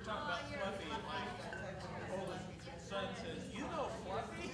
talking about Fluffy, my oldest son says, "You know Fluffy?"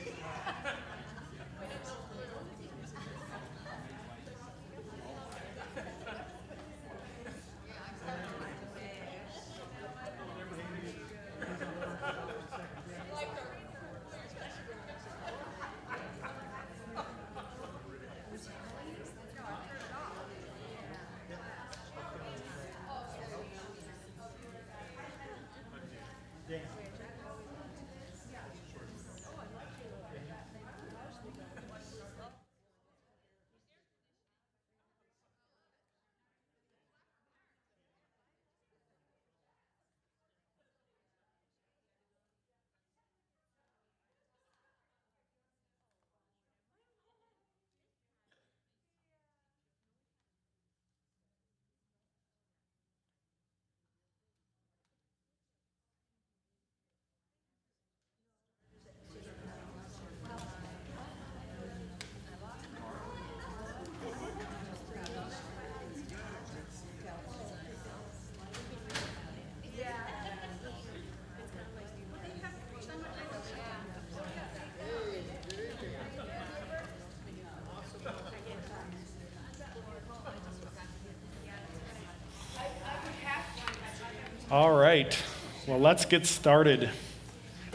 All right, well, let's get started.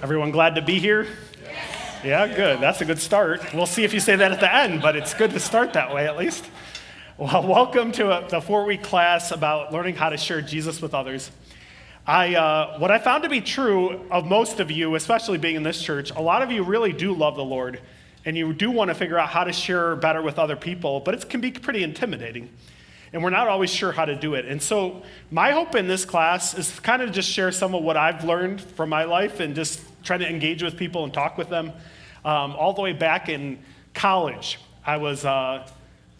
Everyone glad to be here? Yes. Yeah, good. That's a good start. We'll see if you say that at the end, but it's good to start that way at least. Well, welcome to the 4-week class about learning how to share Jesus with others. What I found to be true of most of you, especially being in this church, a lot of you really do love the Lord, and you do want to figure out how to share better with other people, but it can be pretty intimidating. And we're not always sure how to do it. And so my hope in this class is to kind of just share some of what I've learned from my life and just try to engage with people and talk with them. All the way back in college, I went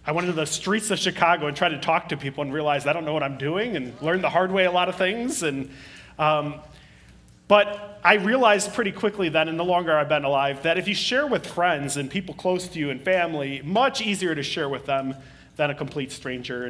into the streets of Chicago and tried to talk to people and realized I don't know what I'm doing and learned the hard way a lot of things. But I realized pretty quickly then, and the longer I've been alive, that if you share with friends and people close to you and family, much easier to share with them than a complete stranger.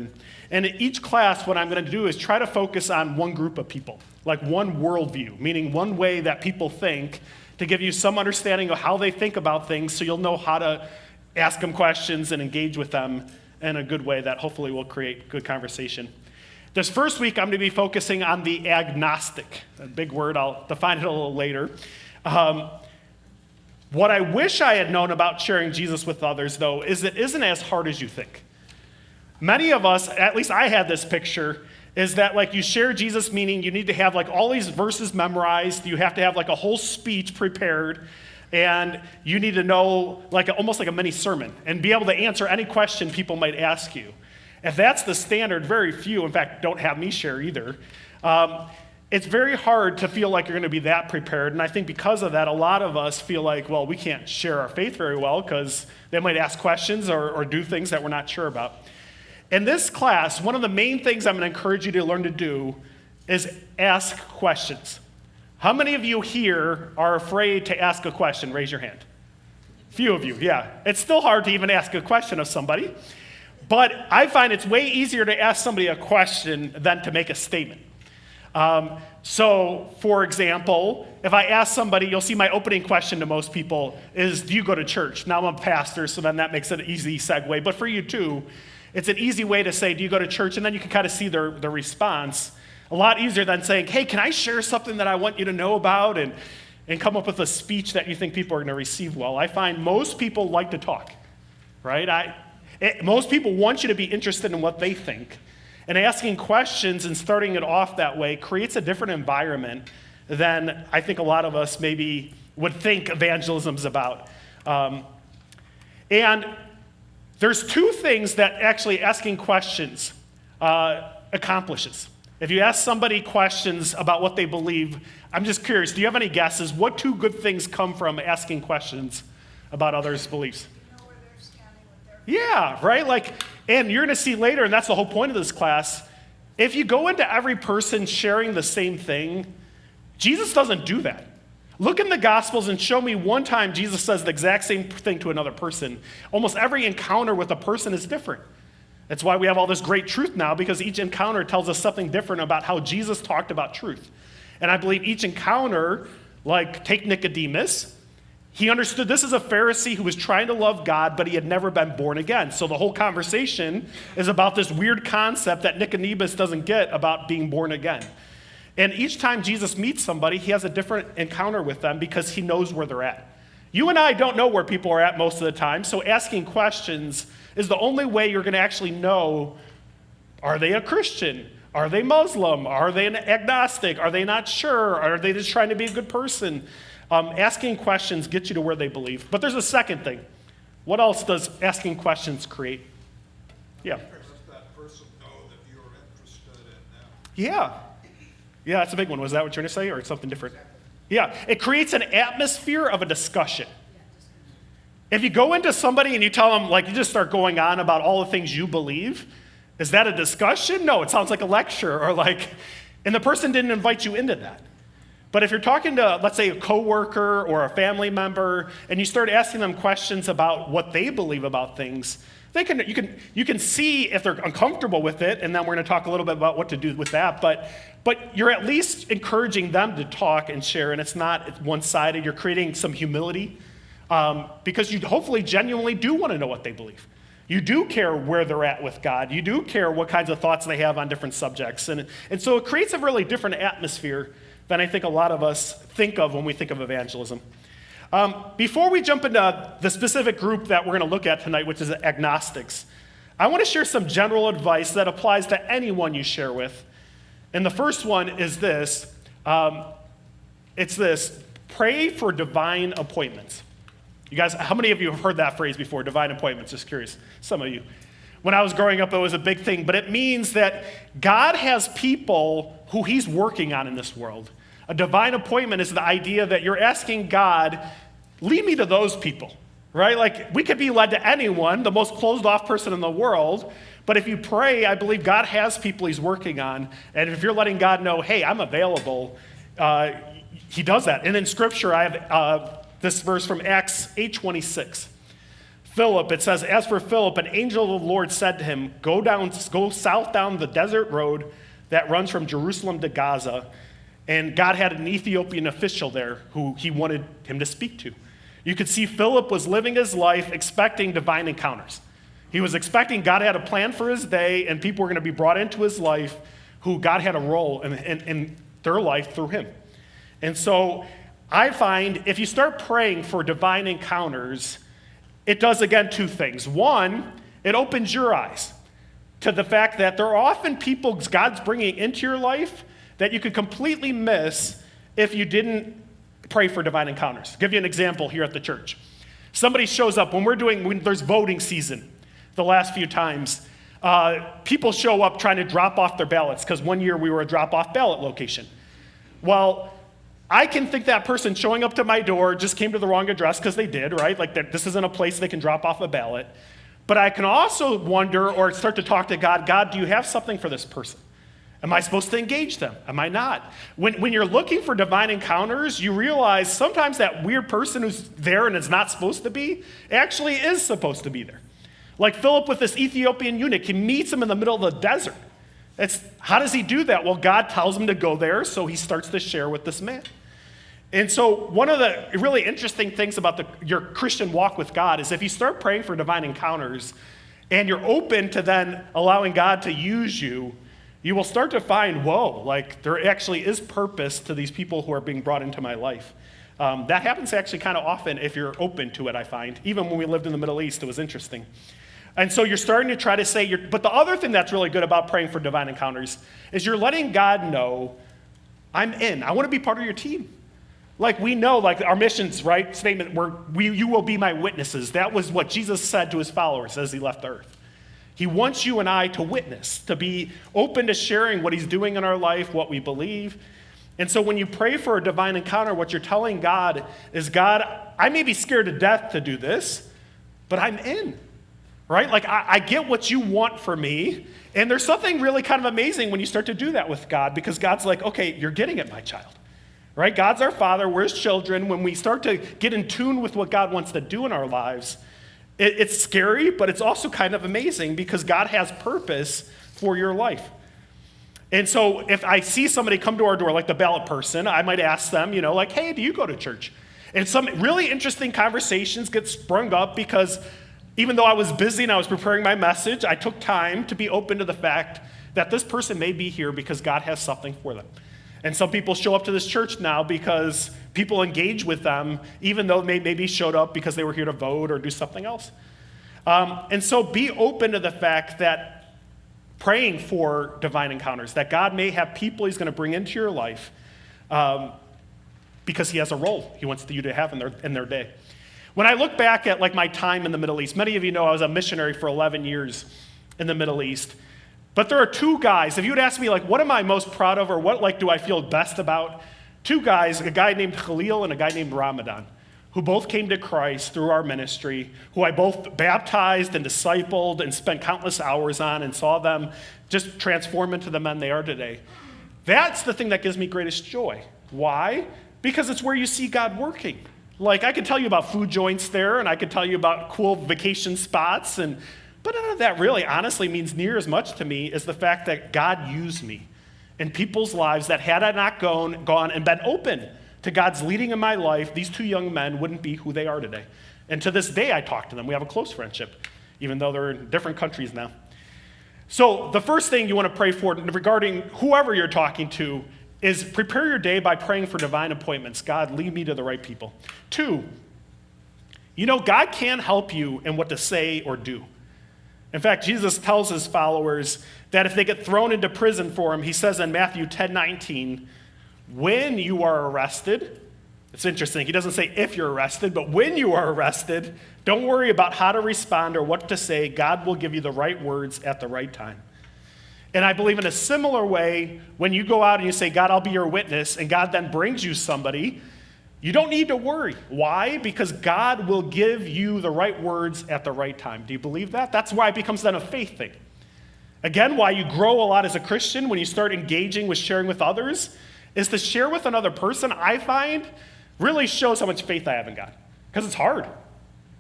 And in each class, what I'm going to do is try to focus on one group of people, like one worldview, meaning one way that people think, to give you some understanding of how they think about things so you'll know how to ask them questions and engage with them in a good way that hopefully will create good conversation. This first week, I'm going to be focusing on the agnostic, a big word. I'll define it a little later. What I wish I had known about sharing Jesus with others, though, is it isn't as hard as you think. Many of us, at least I had this picture, is that like you share Jesus, meaning you need to have like all these verses memorized, you have to have like a whole speech prepared, and you need to know like almost like a mini sermon and be able to answer any question people might ask you. If that's the standard, very few, in fact, don't have me share either. It's very hard to feel like you're going to be that prepared, and I think because of that, a lot of us feel like, well, we can't share our faith very well because they might ask questions or do things that we're not sure about. In this class, one of the main things I'm going to encourage you to learn to do is ask questions. How many of you here are afraid to ask a question? Raise your hand. Few of you, yeah. It's still hard to even ask a question of somebody, but I find it's way easier to ask somebody a question than to make a statement. So, for example, if I ask somebody, you'll see my opening question to most people is, do you go to church? Now I'm a pastor, so then that makes it an easy segue, but for you too, it's an easy way to say, do you go to church? And then you can kind of see their response. A lot easier than saying, hey, can I share something that I want you to know about? And come up with a speech that you think people are going to receive well. I find most people like to talk, right? Most people want you to be interested in what they think. And asking questions and starting it off that way creates a different environment than I think a lot of us maybe would think evangelism's about. And there's two things that actually asking questions accomplishes. If you ask somebody questions about what they believe, I'm just curious, do you have any guesses? What two good things come from asking questions about others' beliefs? You know where they're standing with their Yeah, right? And you're going to see later, and that's the whole point of this class, if you go into every person sharing the same thing, Jesus doesn't do that. Look in the Gospels and show me one time Jesus says the exact same thing to another person. Almost every encounter with a person is different. That's why we have all this great truth now, because each encounter tells us something different about how Jesus talked about truth. And I believe each encounter, like take Nicodemus, he understood this is a Pharisee who was trying to love God, but he had never been born again. So the whole conversation is about this weird concept that Nicodemus doesn't get about being born again. And each time Jesus meets somebody, he has a different encounter with them because he knows where they're at. You and I don't know where people are at most of the time, so asking questions is the only way you're going to actually know, are they a Christian? Are they Muslim? Are they an agnostic? Are they not sure? Are they just trying to be a good person? Asking questions gets you to where they believe. But there's a second thing. What else does asking questions create? Yeah. Let that person know that you're interested in them. Yeah. Yeah, that's a big one. Was that what you're going to say, or something different? Yeah. It creates an atmosphere of a discussion. If you go into somebody and you tell them, like, you just start going on about all the things you believe, is that a discussion? No, it sounds like a lecture, or like, and the person didn't invite you into that. But if you're talking to, let's say, a coworker or a family member, and you start asking them questions about what they believe about things, you can see if they're uncomfortable with it, and then we're going to talk a little bit about what to do with that. But you're at least encouraging them to talk and share, and it's not one-sided. You're creating some humility because you hopefully genuinely do want to know what they believe. You do care where they're at with God. You do care what kinds of thoughts they have on different subjects. And so it creates a really different atmosphere than I think a lot of us think of when we think of evangelism. Before we jump into the specific group that we're going to look at tonight, which is agnostics, I want to share some general advice that applies to anyone you share with. And the first one is this. It's this: pray for divine appointments. You guys, how many of you have heard that phrase before, divine appointments? Just curious. Some of you. When I was growing up, it was a big thing, but it means that God has people who he's working on in this world. A divine appointment is the idea that you're asking God, lead me to those people, right? Like, we could be led to anyone, the most closed-off person in the world, but if you pray, I believe God has people he's working on, and if you're letting God know, hey, I'm available, he does that. And in Scripture, I have this verse from Acts 8:26. Philip, it says, as for Philip, an angel of the Lord said to him, go south down the desert road that runs from Jerusalem to Gaza. And God had an Ethiopian official there who he wanted him to speak to. You could see Philip was living his life expecting divine encounters. He was expecting God had a plan for his day, and people were going to be brought into his life who God had a role in their life through him. And so I find if you start praying for divine encounters, it does, again, two things. One, it opens your eyes to the fact that there are often people God's bringing into your life that you could completely miss if you didn't pray for divine encounters. I'll give you an example here at the church. Somebody shows up when there's voting season. The last few times, people show up trying to drop off their ballots because one year we were a drop-off ballot location. Well, I can think that person showing up to my door just came to the wrong address because they did, right? Like this isn't a place they can drop off a ballot. But I can also wonder or start to talk to God, God, do you have something for this person? Am I supposed to engage them? Am I not? When you're looking for divine encounters, you realize sometimes that weird person who's there and is not supposed to be actually is supposed to be there. Like Philip with this Ethiopian eunuch, he meets him in the middle of the desert. How does he do that? Well, God tells him to go there, so he starts to share with this man. And so one of the really interesting things about your Christian walk with God is if you start praying for divine encounters and you're open to then allowing God to use you, you will start to find, whoa, like there actually is purpose to these people who are being brought into my life. That happens actually kind of often if you're open to it, I find. Even when we lived in the Middle East, it was interesting. And so you're starting to try to say, but the other thing that's really good about praying for divine encounters is you're letting God know, I'm in. I want to be part of your team. Like we know, like our missions, right, statement, you will be my witnesses. That was what Jesus said to his followers as he left the earth. He wants you and I to witness, to be open to sharing what he's doing in our life, what we believe. And so when you pray for a divine encounter, what you're telling God is, God, I may be scared to death to do this, but I'm in, right? Like I get what you want for me. And there's something really kind of amazing when you start to do that with God, because God's like, okay, you're getting it, my child. Right? God's our Father, we're his children. When we start to get in tune with what God wants to do in our lives, it's scary, but it's also kind of amazing because God has purpose for your life. And so if I see somebody come to our door, like the ballot person, I might ask them, like, hey, do you go to church? And some really interesting conversations get sprung up because even though I was busy and I was preparing my message, I took time to be open to the fact that this person may be here because God has something for them. And some people show up to this church now because people engage with them, even though they maybe showed up because they were here to vote or do something else. And so be open to the fact that praying for divine encounters, that God may have people he's going to bring into your life because he has a role he wants you to have in their day. When I look back at like my time in the Middle East, many of you know I was a missionary for 11 years in the Middle East. But there are two guys, if you would ask me like, what am I most proud of or what like do I feel best about? Two guys, a guy named Khalil and a guy named Ramadan, who both came to Christ through our ministry, who I both baptized and discipled and spent countless hours on and saw them just transform into the men they are today. That's the thing that gives me greatest joy. Why? Because it's where you see God working. Like I could tell you about food joints there and I could tell you about cool vacation spots, but none of that really honestly means near as much to me as the fact that God used me in people's lives that had I not gone and been open to God's leading in my life, these two young men wouldn't be who they are today. And to this day, I talk to them. We have a close friendship, even though they're in different countries now. So the first thing you want to pray for regarding whoever you're talking to is prepare your day by praying for divine appointments. God, lead me to the right people. 2, God can help you in what to say or do. In fact, Jesus tells his followers that if they get thrown into prison for him, he says in Matthew 10:19, when you are arrested, it's interesting, he doesn't say if you're arrested, but when you are arrested, don't worry about how to respond or what to say. God will give you the right words at the right time. And I believe in a similar way, when you go out and you say, God, I'll be your witness, and God then brings you somebody, you don't need to worry. Why? Because God will give you the right words at the right time. Do you believe that? That's why it becomes then a faith thing. Again, why you grow a lot as a Christian when you start engaging with sharing with others is to share with another person, I find, really shows how much faith I have in God. Because it's hard,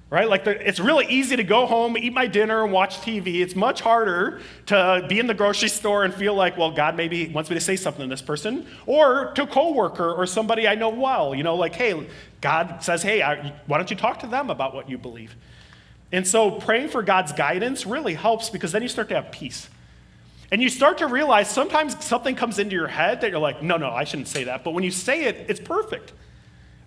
right? Like it's really easy to go home, eat my dinner, and watch TV. It's much harder to be in the grocery store and feel like, well, God maybe wants me to say something to this person. Or to a coworker or somebody I know well, like, hey, God says, hey, why don't you talk to them about what you believe? And so praying for God's guidance really helps because then you start to have peace. And you start to realize sometimes something comes into your head that you're like, no, I shouldn't say that. But when you say it, it's perfect.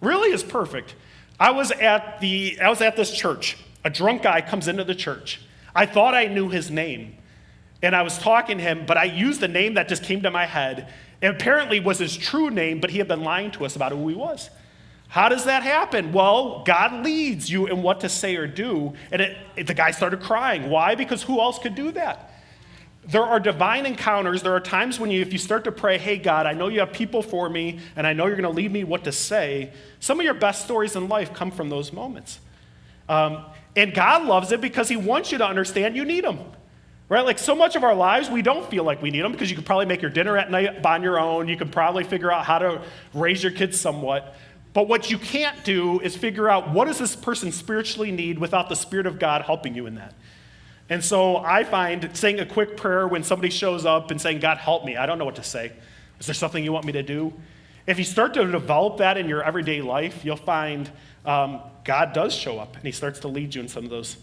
Really is perfect. I was at this church. A drunk guy comes into the church. I thought I knew his name. And I was talking to him, but I used the name that just came to my head. And apparently was his true name, but he had been lying to us about who he was. How does that happen? Well, God leads you in what to say or do. And the guy started crying. Why? Because who else could do that? There are divine encounters. There are times when if you start to pray, hey, God, I know you have people for me, and I know you're going to lead me what to say. Some of your best stories in life come from those moments. And God loves it because he wants you to understand you need him. Right? Like so much of our lives, we don't feel like we need them because you could probably make your dinner at night on your own. You could probably figure out how to raise your kids somewhat. But what you can't do is figure out what does this person spiritually need without the Spirit of God helping you in that. And so I find saying a quick prayer when somebody shows up and saying, God, help me. I don't know what to say. Is there something you want me to do? If you start to develop that in your everyday life, you'll find God does show up and he starts to lead you in some of those.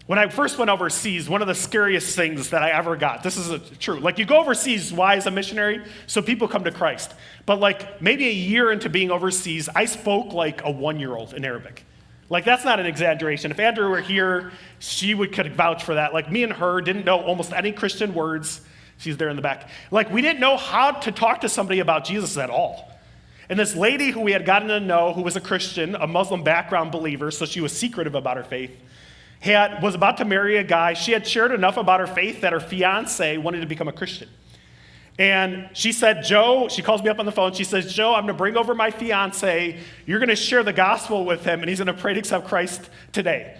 When I first went overseas, one of the scariest things that I ever got, this is true. Like you go overseas, why as a missionary? So people come to Christ. But like maybe a year into being overseas, I spoke like a 1-year-old in Arabic. Like that's not an exaggeration. If Andrew were here, could vouch for that. Like me and her didn't know almost any Christian words. She's there in the back. Like we didn't know how to talk to somebody about Jesus at all. And this lady who we had gotten to know, who was a Christian, a Muslim background believer, so she was secretive about her faith, was about to marry a guy. She had shared enough about her faith that her fiance wanted to become a Christian. And she said, Joe, she calls me up on the phone. She says, Joe, I'm going to bring over my fiance. You're going to share the gospel with him, and he's going to pray to accept Christ today.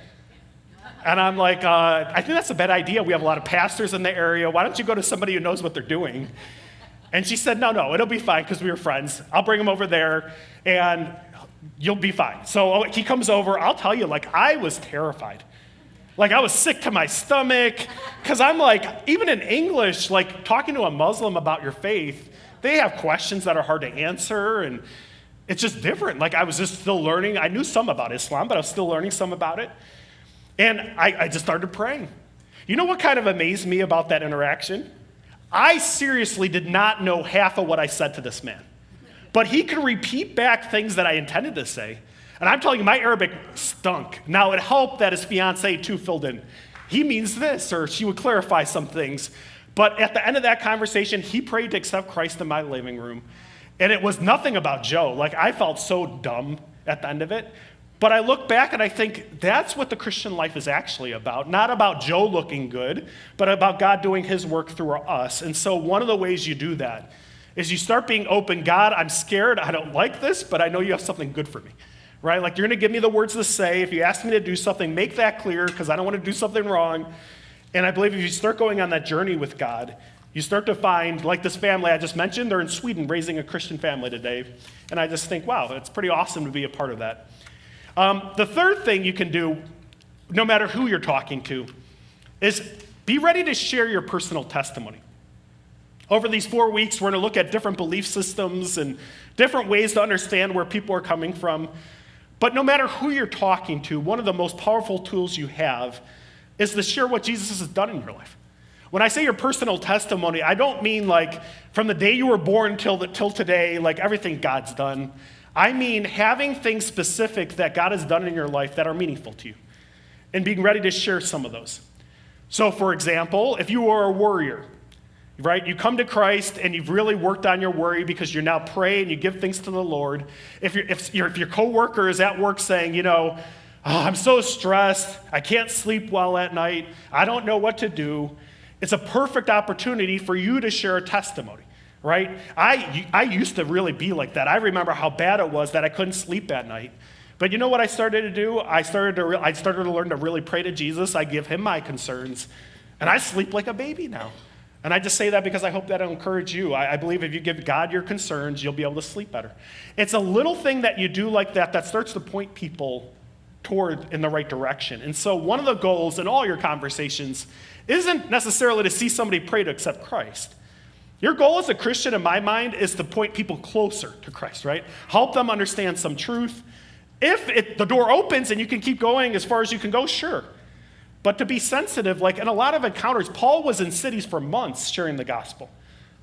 And I'm like, I think that's a bad idea. We have a lot of pastors in the area. Why don't you go to somebody who knows what they're doing? And she said, no, it'll be fine because we were friends. I'll bring him over there, and you'll be fine. So he comes over. I'll tell you, like, I was terrified. Like I was sick to my stomach because I'm like, even in English, like talking to a Muslim about your faith, they have questions that are hard to answer and it's just different. Like I was just still learning. I knew some about Islam, but I was still learning some about it. And I just started praying. You know what kind of amazed me about that interaction? I seriously did not know half of what I said to this man. But he could repeat back things that I intended to say. And I'm telling you, my Arabic stunk. Now, it helped that his fiancée too filled in. He means this, or she would clarify some things. But at the end of that conversation, he prayed to accept Christ in my living room. And it was nothing about Joe. Like, I felt so dumb at the end of it. But I look back and I think that's what the Christian life is actually about. Not about Joe looking good, but about God doing his work through us. And so one of the ways you do that is you start being open. God, I'm scared. I don't like this, but I know you have something good for me. Right? Like you're going to give me the words to say. If you ask me to do something, make that clear because I don't want to do something wrong. And I believe if you start going on that journey with God, you start to find, like this family I just mentioned, they're in Sweden raising a Christian family today. And I just think, wow, it's pretty awesome to be a part of that. The third thing you can do, no matter who you're talking to, is be ready to share your personal testimony. Over these 4 weeks, we're going to look at different belief systems and different ways to understand where people are coming from. But no matter who you're talking to, one of the most powerful tools you have is to share what Jesus has done in your life. When I say your personal testimony, I don't mean like from the day you were born till today, like everything God's done. I mean having things specific that God has done in your life that are meaningful to you and being ready to share some of those. So for example, if you are a worrier, right? You come to Christ and you've really worked on your worry because you're now praying and you give things to the Lord. If your coworker is at work saying, oh, I'm so stressed, I can't sleep well at night, I don't know what to do, it's a perfect opportunity for you to share a testimony, right? I used to really be like that. I remember how bad it was that I couldn't sleep at night. But you know what I started to do? I started to learn to really pray to Jesus. I give him my concerns, and I sleep like a baby now. And I just say that because I hope that'll encourage you. I believe if you give God your concerns, you'll be able to sleep better. It's a little thing that you do like that starts to point people toward in the right direction. And so one of the goals in all your conversations isn't necessarily to see somebody pray to accept Christ. Your goal as a Christian, in my mind, is to point people closer to Christ, right? Help them understand some truth. If the door opens and you can keep going as far as you can go, sure. But to be sensitive, like in a lot of encounters, Paul was in cities for months sharing the gospel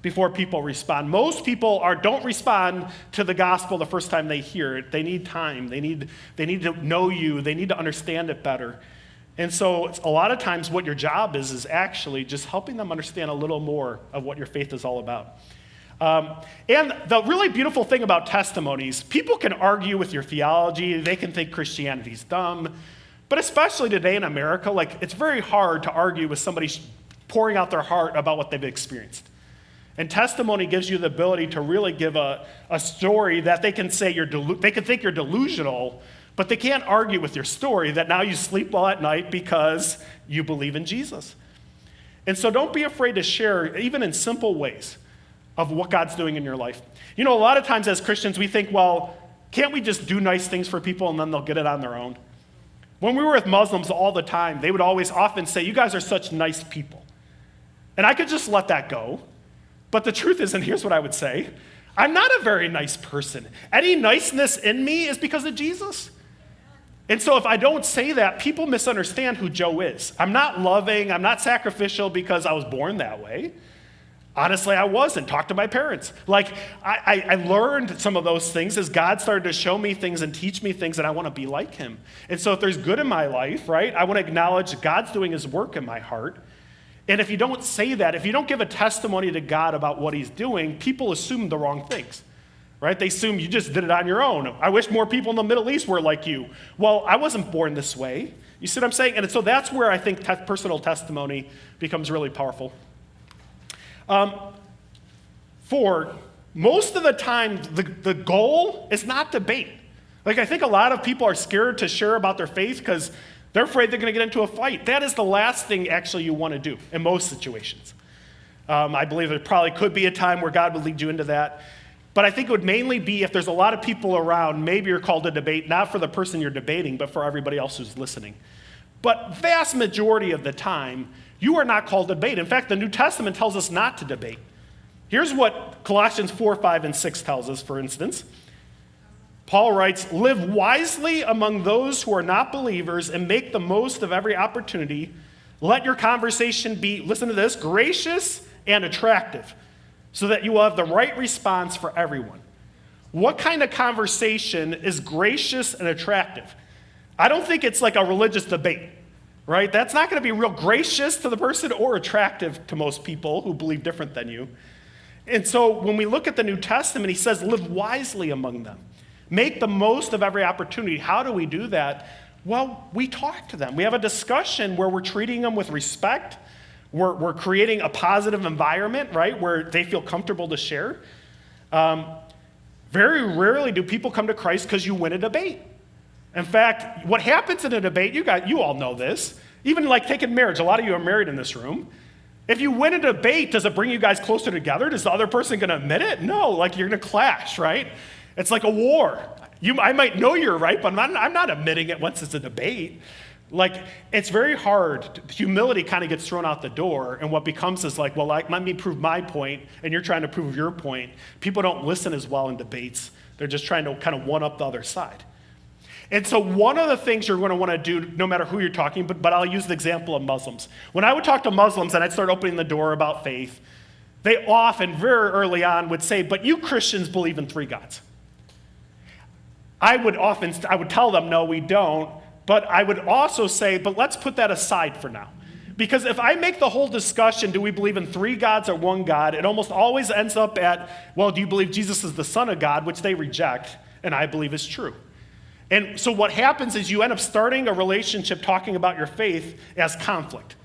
before people respond. Most people don't respond to the gospel the first time they hear it. They need time. They need to know you. They need to understand it better. And so a lot of times what your job is actually just helping them understand a little more of what your faith is all about. And the really beautiful thing about testimonies, people can argue with your theology. They can think Christianity's dumb. But especially today in America, like it's very hard to argue with somebody pouring out their heart about what they've experienced. And testimony gives you the ability to really give a story that they can say they can think you're delusional, but they can't argue with your story that now you sleep well at night because you believe in Jesus. And so don't be afraid to share, even in simple ways, of what God's doing in your life. A lot of times as Christians, we think, well, can't we just do nice things for people and then they'll get it on their own? When we were with Muslims all the time, they would often say, you guys are such nice people. And I could just let that go. But the truth is, and here's what I would say, I'm not a very nice person. Any niceness in me is because of Jesus. And so if I don't say that, people misunderstand who Joe is. I'm not loving, I'm not sacrificial because I was born that way. Honestly, I wasn't. Talk to my parents. Like, I learned some of those things as God started to show me things and teach me things, and I want to be like him. And so if there's good in my life, right, I want to acknowledge God's doing his work in my heart. And if you don't say that, if you don't give a testimony to God about what he's doing, people assume the wrong things, right? They assume you just did it on your own. I wish more people in the Middle East were like you. Well, I wasn't born this way. You see what I'm saying? And so that's where I think personal testimony becomes really powerful. For most of the time, the goal is not debate. Like, I think a lot of people are scared to share about their faith because they're afraid they're going to get into a fight. That is the last thing actually you want to do in most situations. I believe there probably could be a time where God would lead you into that. But I think it would mainly be if there's a lot of people around, maybe you're called to debate, not for the person you're debating, but for everybody else who's listening. But vast majority of the time, you are not called to debate. In fact, the New Testament tells us not to debate. Here's what Colossians 4, 5, and 6 tells us, for instance. Paul writes, "Live wisely among those who are not believers and make the most of every opportunity. Let your conversation be," listen to this, "gracious and attractive, so that you will have the right response for everyone." What kind of conversation is gracious and attractive? I don't think it's like a religious debate, right? That's not going to be real gracious to the person or attractive to most people who believe different than you. And so when we look at the New Testament, he says, live wisely among them. Make the most of every opportunity. How do we do that? Well, we talk to them. We have a discussion where we're treating them with respect. We're creating a positive environment, right, where they feel comfortable to share. Very rarely do people come to Christ because you win a debate. In fact, what happens in a debate, you all know this, even like taking marriage, a lot of you are married in this room. If you win a debate, does it bring you guys closer together? Is the other person going to admit it? No, like you're going to clash, right? It's like a war. I might know you're right, but I'm not admitting it once it's a debate. Like, it's very hard. Humility kind of gets thrown out the door, and what becomes is like, well, let me prove my point, and you're trying to prove your point. People don't listen as well in debates. They're just trying to kind of one-up the other side. And so one of the things you're going to want to do, no matter who you're talking, but I'll use the example of Muslims. When I would talk to Muslims and I'd start opening the door about faith, they often, very early on, would say, but you Christians believe in 3 gods. I would tell them, no, we don't. But I would also say, but let's put that aside for now. Because if I make the whole discussion, do we believe in 3 gods or 1 God, it almost always ends up at, well, do you believe Jesus is the Son of God, which they reject, and I believe is true. And so what happens is you end up starting a relationship talking about your faith as conflict.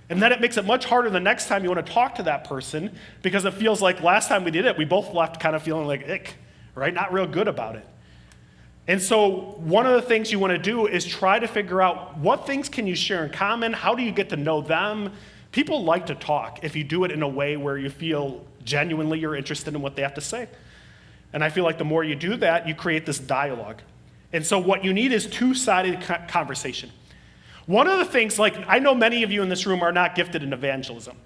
And then it makes it much harder the next time you want to talk to that person, because it feels like last time we did it, we both left kind of feeling like ick, right? Not real good about it. And so one of the things you want to do is try to figure out what things can you share in common? How do you get to know them? People like to talk if you do it in a way where you feel genuinely you're interested in what they have to say. And I feel like the more you do that, you create this dialogue. And so what you need is 2-sided conversation. One of the things, like I know many of you in this room are not gifted in evangelism.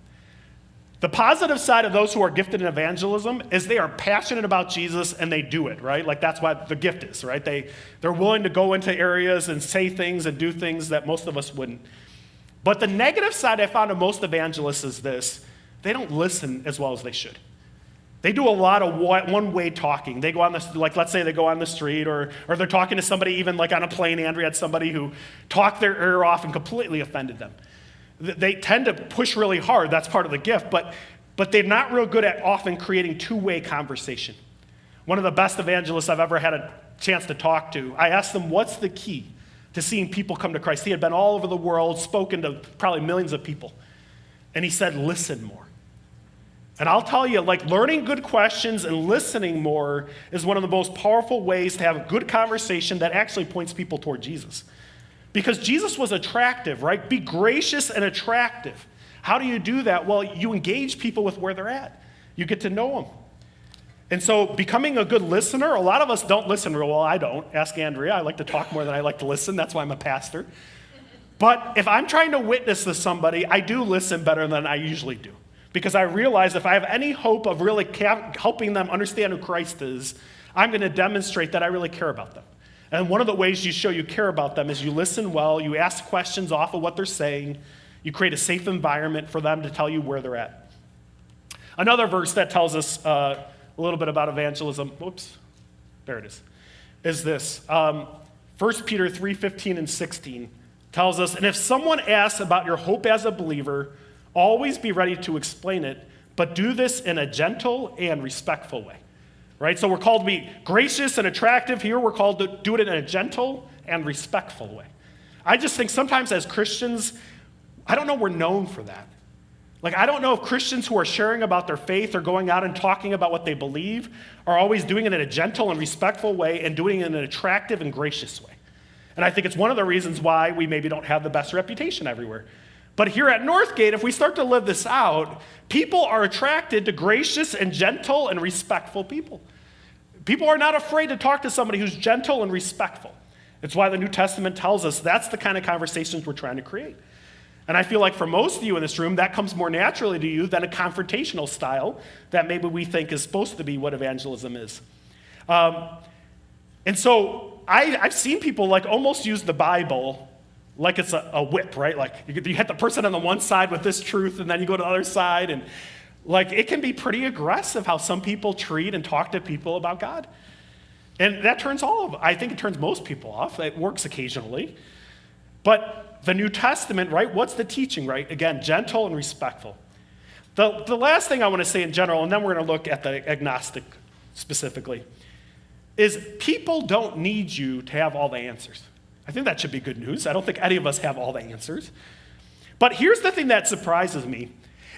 The positive side of those who are gifted in evangelism is they are passionate about Jesus and they do it, right? Like that's what the gift is, right? They're willing to go into areas and say things and do things that most of us wouldn't. But the negative side I found of most evangelists is this: they don't listen as well as they should. They do a lot of one-way talking. They go on this, like let's say they go on the street or they're talking to somebody, even like on a plane. Andrea had somebody who talked their ear off and completely offended them. They tend to push really hard. That's part of the gift, but they're not real good at often creating 2-way conversation. One of the best evangelists I've ever had a chance to talk to, I asked him, what's the key to seeing people come to Christ? He had been all over the world, spoken to probably millions of people. And he said, listen more. And I'll tell you, like learning good questions and listening more is one of the most powerful ways to have a good conversation that actually points people toward Jesus. Because Jesus was attractive, right? Be gracious and attractive. How do you do that? Well, you engage people with where they're at. You get to know them. And so becoming a good listener, a lot of us don't listen real well. I don't. Ask Andrea. I like to talk more than I like to listen. That's why I'm a pastor. But if I'm trying to witness to somebody, I do listen better than I usually do. Because I realize if I have any hope of really helping them understand who Christ is, I'm going to demonstrate that I really care about them. And one of the ways you show you care about them is you listen well, you ask questions off of what they're saying, you create a safe environment for them to tell you where they're at. Another verse that tells us a little bit about evangelism, there it is this. 1 Peter 3:15 and 16 tells us, and if someone asks about your hope as a believer, always be ready to explain it, but do this in a gentle and respectful way. Right? So we're called to be gracious and attractive. Here we're called to do it in a gentle and respectful way. I just think sometimes as Christians, I don't know we're known for that. Like I don't know if Christians who are sharing about their faith or going out and talking about what they believe are always doing it in a gentle and respectful way and doing it in an attractive and gracious way. And I think it's one of the reasons why we maybe don't have the best reputation everywhere. But here at NorthGate, if we start to live this out, people are attracted to gracious and gentle and respectful people. People are not afraid to talk to somebody who's gentle and respectful. It's why the New Testament tells us that's the kind of conversations we're trying to create. And I feel like for most of you in this room, that comes more naturally to you than a confrontational style that maybe we think is supposed to be what evangelism is. And so I've seen people like almost use the Bible like it's a whip, right? Like you hit the person on the one side with this truth, and then you go to the other side. And like it can be pretty aggressive how some people treat and talk to people about God. And that I think it turns most people off. It works occasionally. But the New Testament, right? What's the teaching, right? Again, gentle and respectful. The last thing I want to say in general, and then we're going to look at the agnostic specifically, is people don't need you to have all the answers. I think that should be good news. I don't think any of us have all the answers. But here's the thing that surprises me.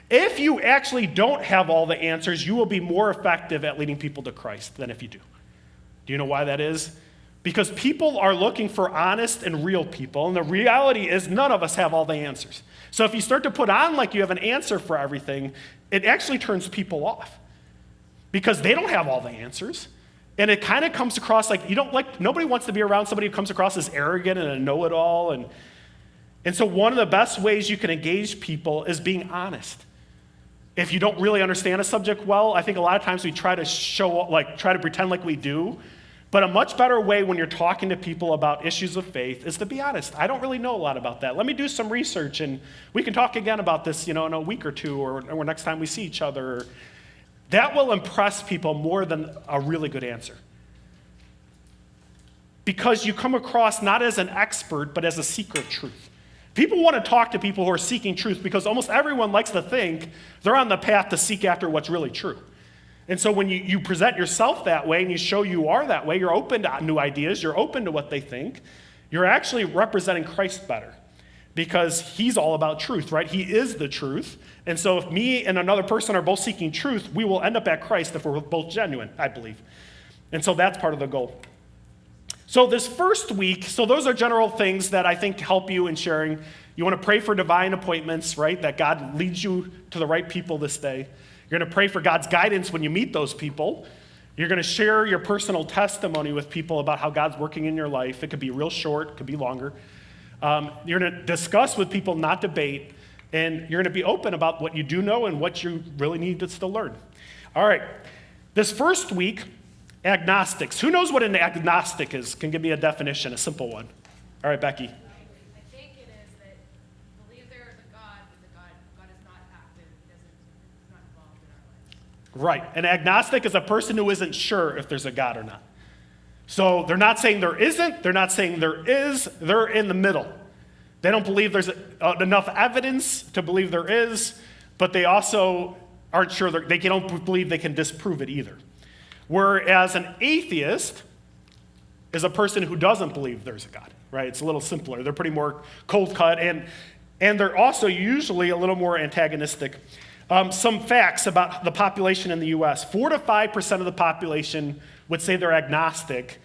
If you actually don't have all the answers, you will be more effective at leading people to Christ than if you do. Do you know why that is? Because people are looking for honest and real people, and the reality is none of us have all the answers. So if you start to put on like you have an answer for everything, it actually turns people off because they don't have all the answers. And it kind of comes across like nobody wants to be around somebody who comes across as arrogant and a know-it-all. And so one of the best ways you can engage people is being honest. If you don't really understand a subject well, I think a lot of times we try to pretend like we do. But a much better way when you're talking to people about issues of faith is to be honest. I don't really know a lot about that. Let me do some research, and we can talk again about this, in a week or two, or next time we see each other. That will impress people more than a really good answer. Because you come across not as an expert, but as a seeker of truth. People want to talk to people who are seeking truth because almost everyone likes to think they're on the path to seek after what's really true. And so when you present yourself that way and you show you are that way, you're open to new ideas, you're open to what they think, you're actually representing Christ better because he's all about truth, right? He is the truth. And so if me and another person are both seeking truth, we will end up at Christ if we're both genuine, I believe. And so that's part of the goal. So this first week, those are general things that I think help you in sharing. You want to pray for divine appointments, right? That God leads you to the right people this day. You're going to pray for God's guidance when you meet those people. You're going to share your personal testimony with people about how God's working in your life. It could be real short, it could be longer. You're going to discuss with people, not debate. And you're going to be open about what you do know and what you really need to still learn. All right. This first week, agnostics. Who knows what an agnostic is? Can give me a definition, a simple one. All right, Becky. I think it is that believe there is a God, but God is not active. He's not involved in our lives. Right. An agnostic is a person who isn't sure if there's a God or not. So they're not saying there isn't. They're not saying there is. They're in the middle. They don't believe there's enough evidence to believe there is, but they also aren't sure. They don't believe they can disprove it either. Whereas an atheist is a person who doesn't believe there's a God, right? It's a little simpler. They're pretty more cold cut, and they're also usually a little more antagonistic. Some facts about the population in the U.S. 4 to 5% of the population would say they're agnostic,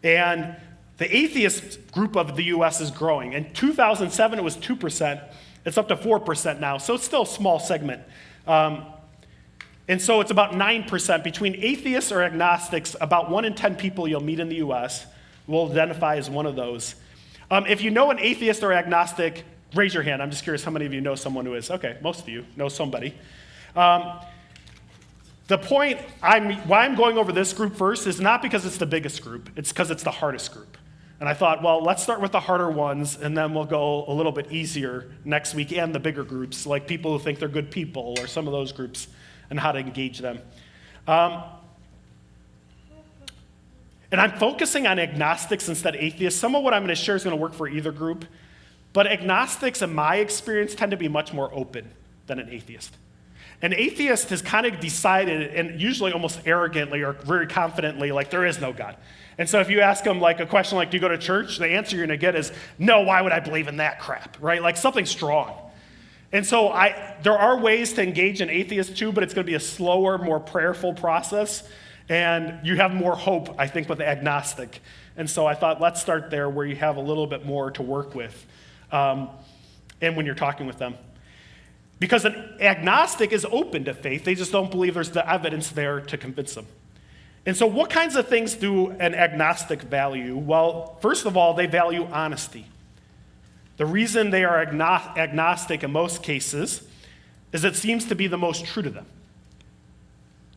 and the atheist group of the U.S. is growing. In 2007, it was 2%. It's up to 4% now, so it's still a small segment. And so it's about 9%. Between atheists or agnostics, about 1 in 10 people you'll meet in the U.S. will identify as one of those. If you know an atheist or agnostic, raise your hand. I'm just curious how many of you know someone who is. Okay, most of you know somebody. The point why I'm going over this group first is not because it's the biggest group. It's because it's the hardest group. And I thought, well, let's start with the harder ones, and then we'll go a little bit easier next week and the bigger groups, like people who think they're good people or some of those groups, and how to engage them. And I'm focusing on agnostics instead of atheists. Some of what I'm going to share is going to work for either group. But agnostics, in my experience, tend to be much more open than an atheist. An atheist has kind of decided, and usually almost arrogantly or very confidently, like there is no God. And so if you ask them like a question like, do you go to church? The answer you're going to get is, no, why would I believe in that crap, right? Like something strong. And so there are ways to engage an atheist too, but it's going to be a slower, more prayerful process. And you have more hope, I think, with the agnostic. And so I thought, let's start there where you have a little bit more to work with and when you're talking with them. Because an agnostic is open to faith. They just don't believe there's the evidence there to convince them. And so what kinds of things do an agnostic value? Well, first of all, they value honesty. The reason they are agnostic in most cases is it seems to be the most true to them.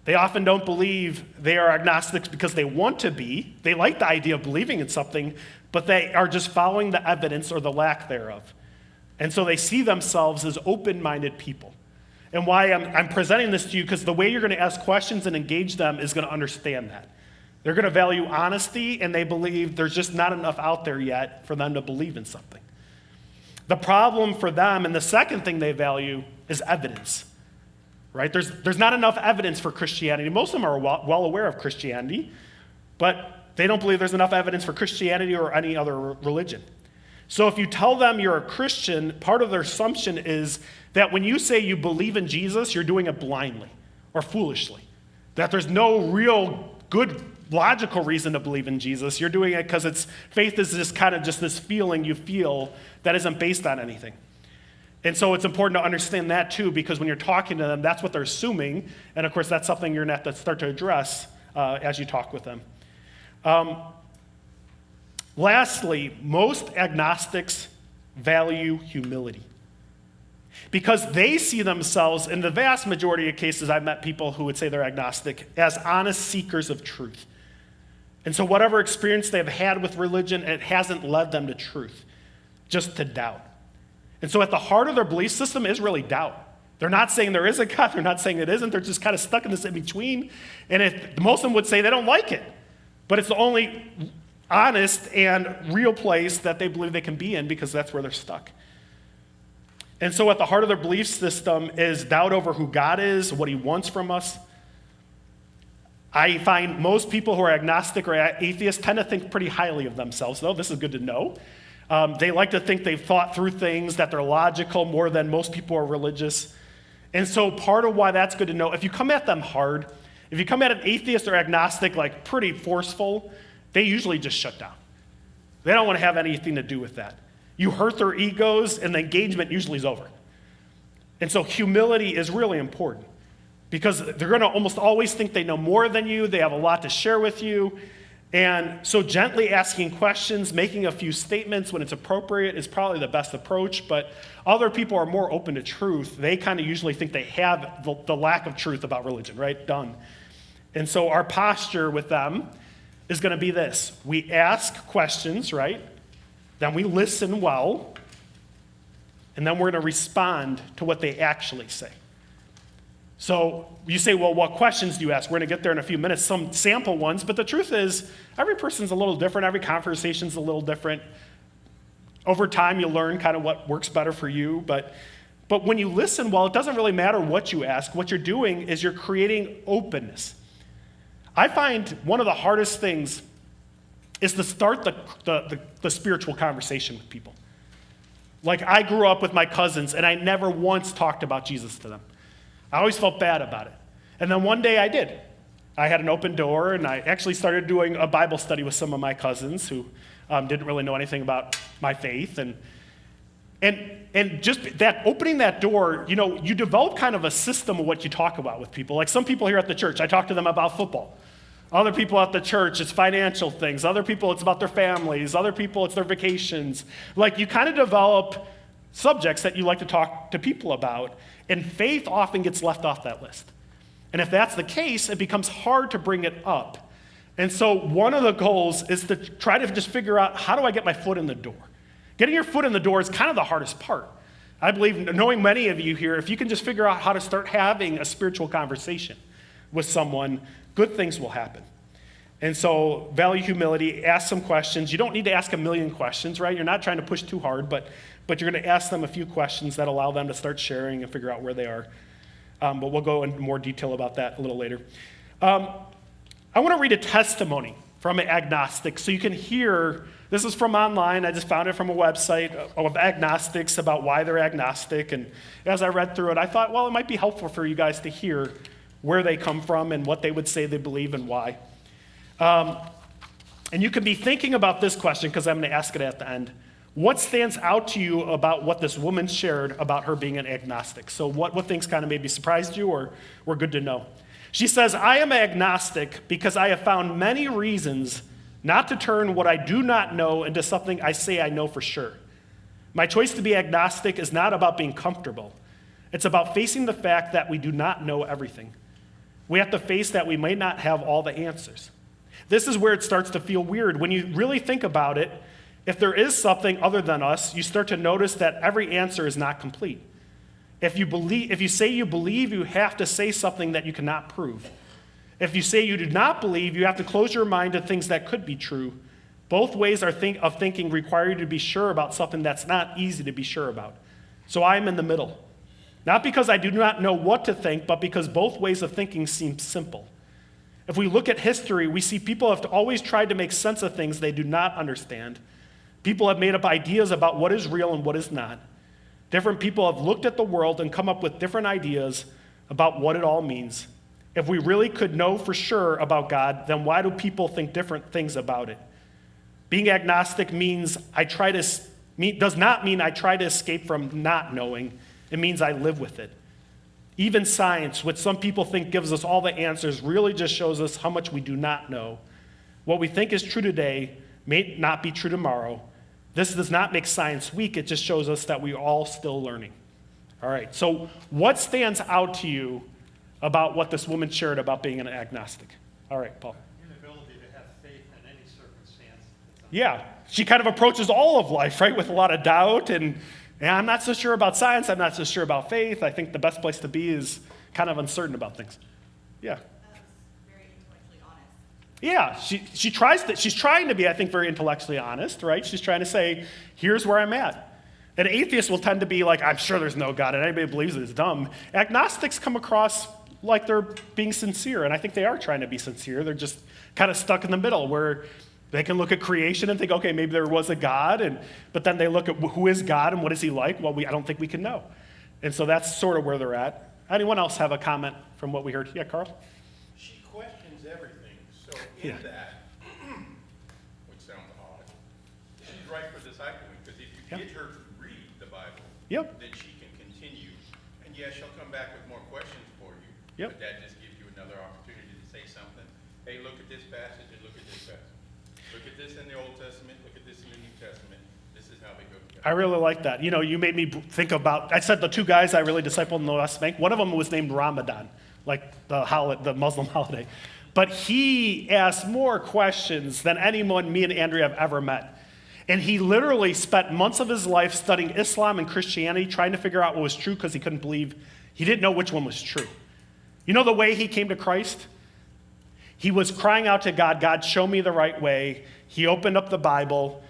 They often don't believe they are agnostics because they want to be. They like the idea of believing in something, but they are just following the evidence or the lack thereof. And so they see themselves as open-minded people. And why I'm presenting this to you, because the way you're going to ask questions and engage them is going to understand that. They're going to value honesty, and they believe there's just not enough out there yet for them to believe in something. The problem for them, and the second thing they value, is evidence. Right? There's not enough evidence for Christianity. Most of them are well aware of Christianity, but they don't believe there's enough evidence for Christianity or any other religion. So if you tell them you're a Christian, part of their assumption is that when you say you believe in Jesus, you're doing it blindly or foolishly. That there's no real good logical reason to believe in Jesus. You're doing it because faith is just kind of just this feeling you feel that isn't based on anything. And so it's important to understand that too, because when you're talking to them, that's what they're assuming. And of course, that's something you're going to have to start to address as you talk with them. Lastly, most agnostics value humility because they see themselves, in the vast majority of cases, I've met people who would say they're agnostic, as honest seekers of truth. And so whatever experience they've had with religion, it hasn't led them to truth, just to doubt. And so at the heart of their belief system is really doubt. They're not saying there is a God, they're not saying it isn't, they're just kind of stuck in this in-between. And most of them would say they don't like it, but it's the only honest and real place that they believe they can be in because that's where they're stuck. And so at the heart of their belief system is doubt over who God is, what he wants from us. I find most people who are agnostic or atheists tend to think pretty highly of themselves, though. This is good to know. They like to think they've thought through things, that they're logical more than most people are religious. And so part of why that's good to know, if you come at them hard, if you come at an atheist or agnostic like pretty forceful, they usually just shut down. They don't want to have anything to do with that. You hurt their egos, and the engagement usually is over. And so humility is really important because they're going to almost always think they know more than you. They have a lot to share with you. And so gently asking questions, making a few statements when it's appropriate is probably the best approach. But other people are more open to truth. They kind of usually think they have the lack of truth about religion, right? Done. And so our posture with them is going to be this. We ask questions, right? Then we listen well. And then we're going to respond to what they actually say. So you say, well, what questions do you ask? We're going to get there in a few minutes, some sample ones. But the truth is, every person's a little different. Every conversation's a little different. Over time, you learn kind of what works better for you. But when you listen well, it doesn't really matter what you ask. What you're doing is you're creating openness. I find one of the hardest things is to start the spiritual conversation with people. Like I grew up with my cousins, and I never once talked about Jesus to them. I always felt bad about it. And then one day I did. I had an open door, and I actually started doing a Bible study with some of my cousins who didn't really know anything about my faith. And just that opening that door, you develop kind of a system of what you talk about with people. Like some people here at the church, I talk to them about football. Other people at the church, it's financial things. Other people, it's about their families. Other people, it's their vacations. Like you kind of develop subjects that you like to talk to people about, and faith often gets left off that list. And if that's the case, it becomes hard to bring it up. And so one of the goals is to try to just figure out, how do I get my foot in the door? Getting your foot in the door is kind of the hardest part. I believe, knowing many of you here, if you can just figure out how to start having a spiritual conversation with someone, good things will happen. And so value humility, ask some questions. You don't need to ask a million questions, right? You're not trying to push too hard, but you're going to ask them a few questions that allow them to start sharing and figure out where they are. But we'll go into more detail about that a little later. I want to read a testimony from an agnostic so you can hear. This is from online. I just found it from a website of agnostics about why they're agnostic. And as I read through it, I thought, well, it might be helpful for you guys to hear where they come from and what they would say they believe and why. And you can be thinking about this question because I'm going to ask it at the end. What stands out to you about what this woman shared about her being an agnostic? So what things kind of maybe surprised you or were good to know? She says, I am agnostic because I have found many reasons not to turn what I do not know into something I say I know for sure. My choice to be agnostic is not about being comfortable. It's about facing the fact that we do not know everything. We have to face that we may not have all the answers. This is where it starts to feel weird. When you really think about it, if there is something other than us, you start to notice that every answer is not complete. If you say you believe, you have to say something that you cannot prove. If you say you do not believe, you have to close your mind to things that could be true. Both ways of thinking require you to be sure about something that's not easy to be sure about. So I'm in the middle. Not because I do not know what to think, but because both ways of thinking seem simple. If we look at history, we see people have always tried to make sense of things they do not understand. People have made up ideas about what is real and what is not. Different people have looked at the world and come up with different ideas about what it all means. If we really could know for sure about God, then why do people think different things about it? Being agnostic does not mean I try to escape from not knowing. It means I live with it. Even science, which some people think gives us all the answers, really just shows us how much we do not know. What we think is true today may not be true tomorrow. This does not make science weak. It just shows us that we're all still learning. All right, so what stands out to you about what this woman shared about being an agnostic? All right, Paul. Inability to have faith in any circumstance. Yeah, she kind of approaches all of life, right, with a lot of doubt. And I'm not so sure about science. I'm not so sure about faith. I think the best place to be is kind of uncertain about things. Yeah. That was very intellectually honest. Yeah, she's trying to be, I think, very intellectually honest, right? She's trying to say, here's where I'm at. And atheists will tend to be like, I'm sure there's no God, and anybody who believes it is dumb. Agnostics come across like they're being sincere, and I think they are trying to be sincere. They're just kind of stuck in the middle where they can look at creation and think, okay, maybe there was a God, but then they look at who is God and what is he like? Well, I don't think we can know. And so that's sort of where they're at. Anyone else have a comment from what we heard? Yeah, Carl? She questions everything. So in Yeah. that, which sounds odd, she's right for discipling, because if you Yep. get her to read the Bible, Yep. then she can continue. And yes, she'll come back with more questions for you. Yep. But that just gives you another opportunity to say something. Hey, look at this passage and look at this passage. Look at this in the Old Testament, look at this in the New Testament. This is how they go together. I really like that. You know, you made me think about, I said the two guys I really discipled in the West Bank, one of them was named Ramadan, like the Muslim holiday. But he asked more questions than anyone me and Andrea have ever met. And he literally spent months of his life studying Islam and Christianity, trying to figure out what was true because he couldn't believe, he didn't know which one was true. You know the way he came to Christ? He was crying out to God, God, show me the right way. He opened up the Bible.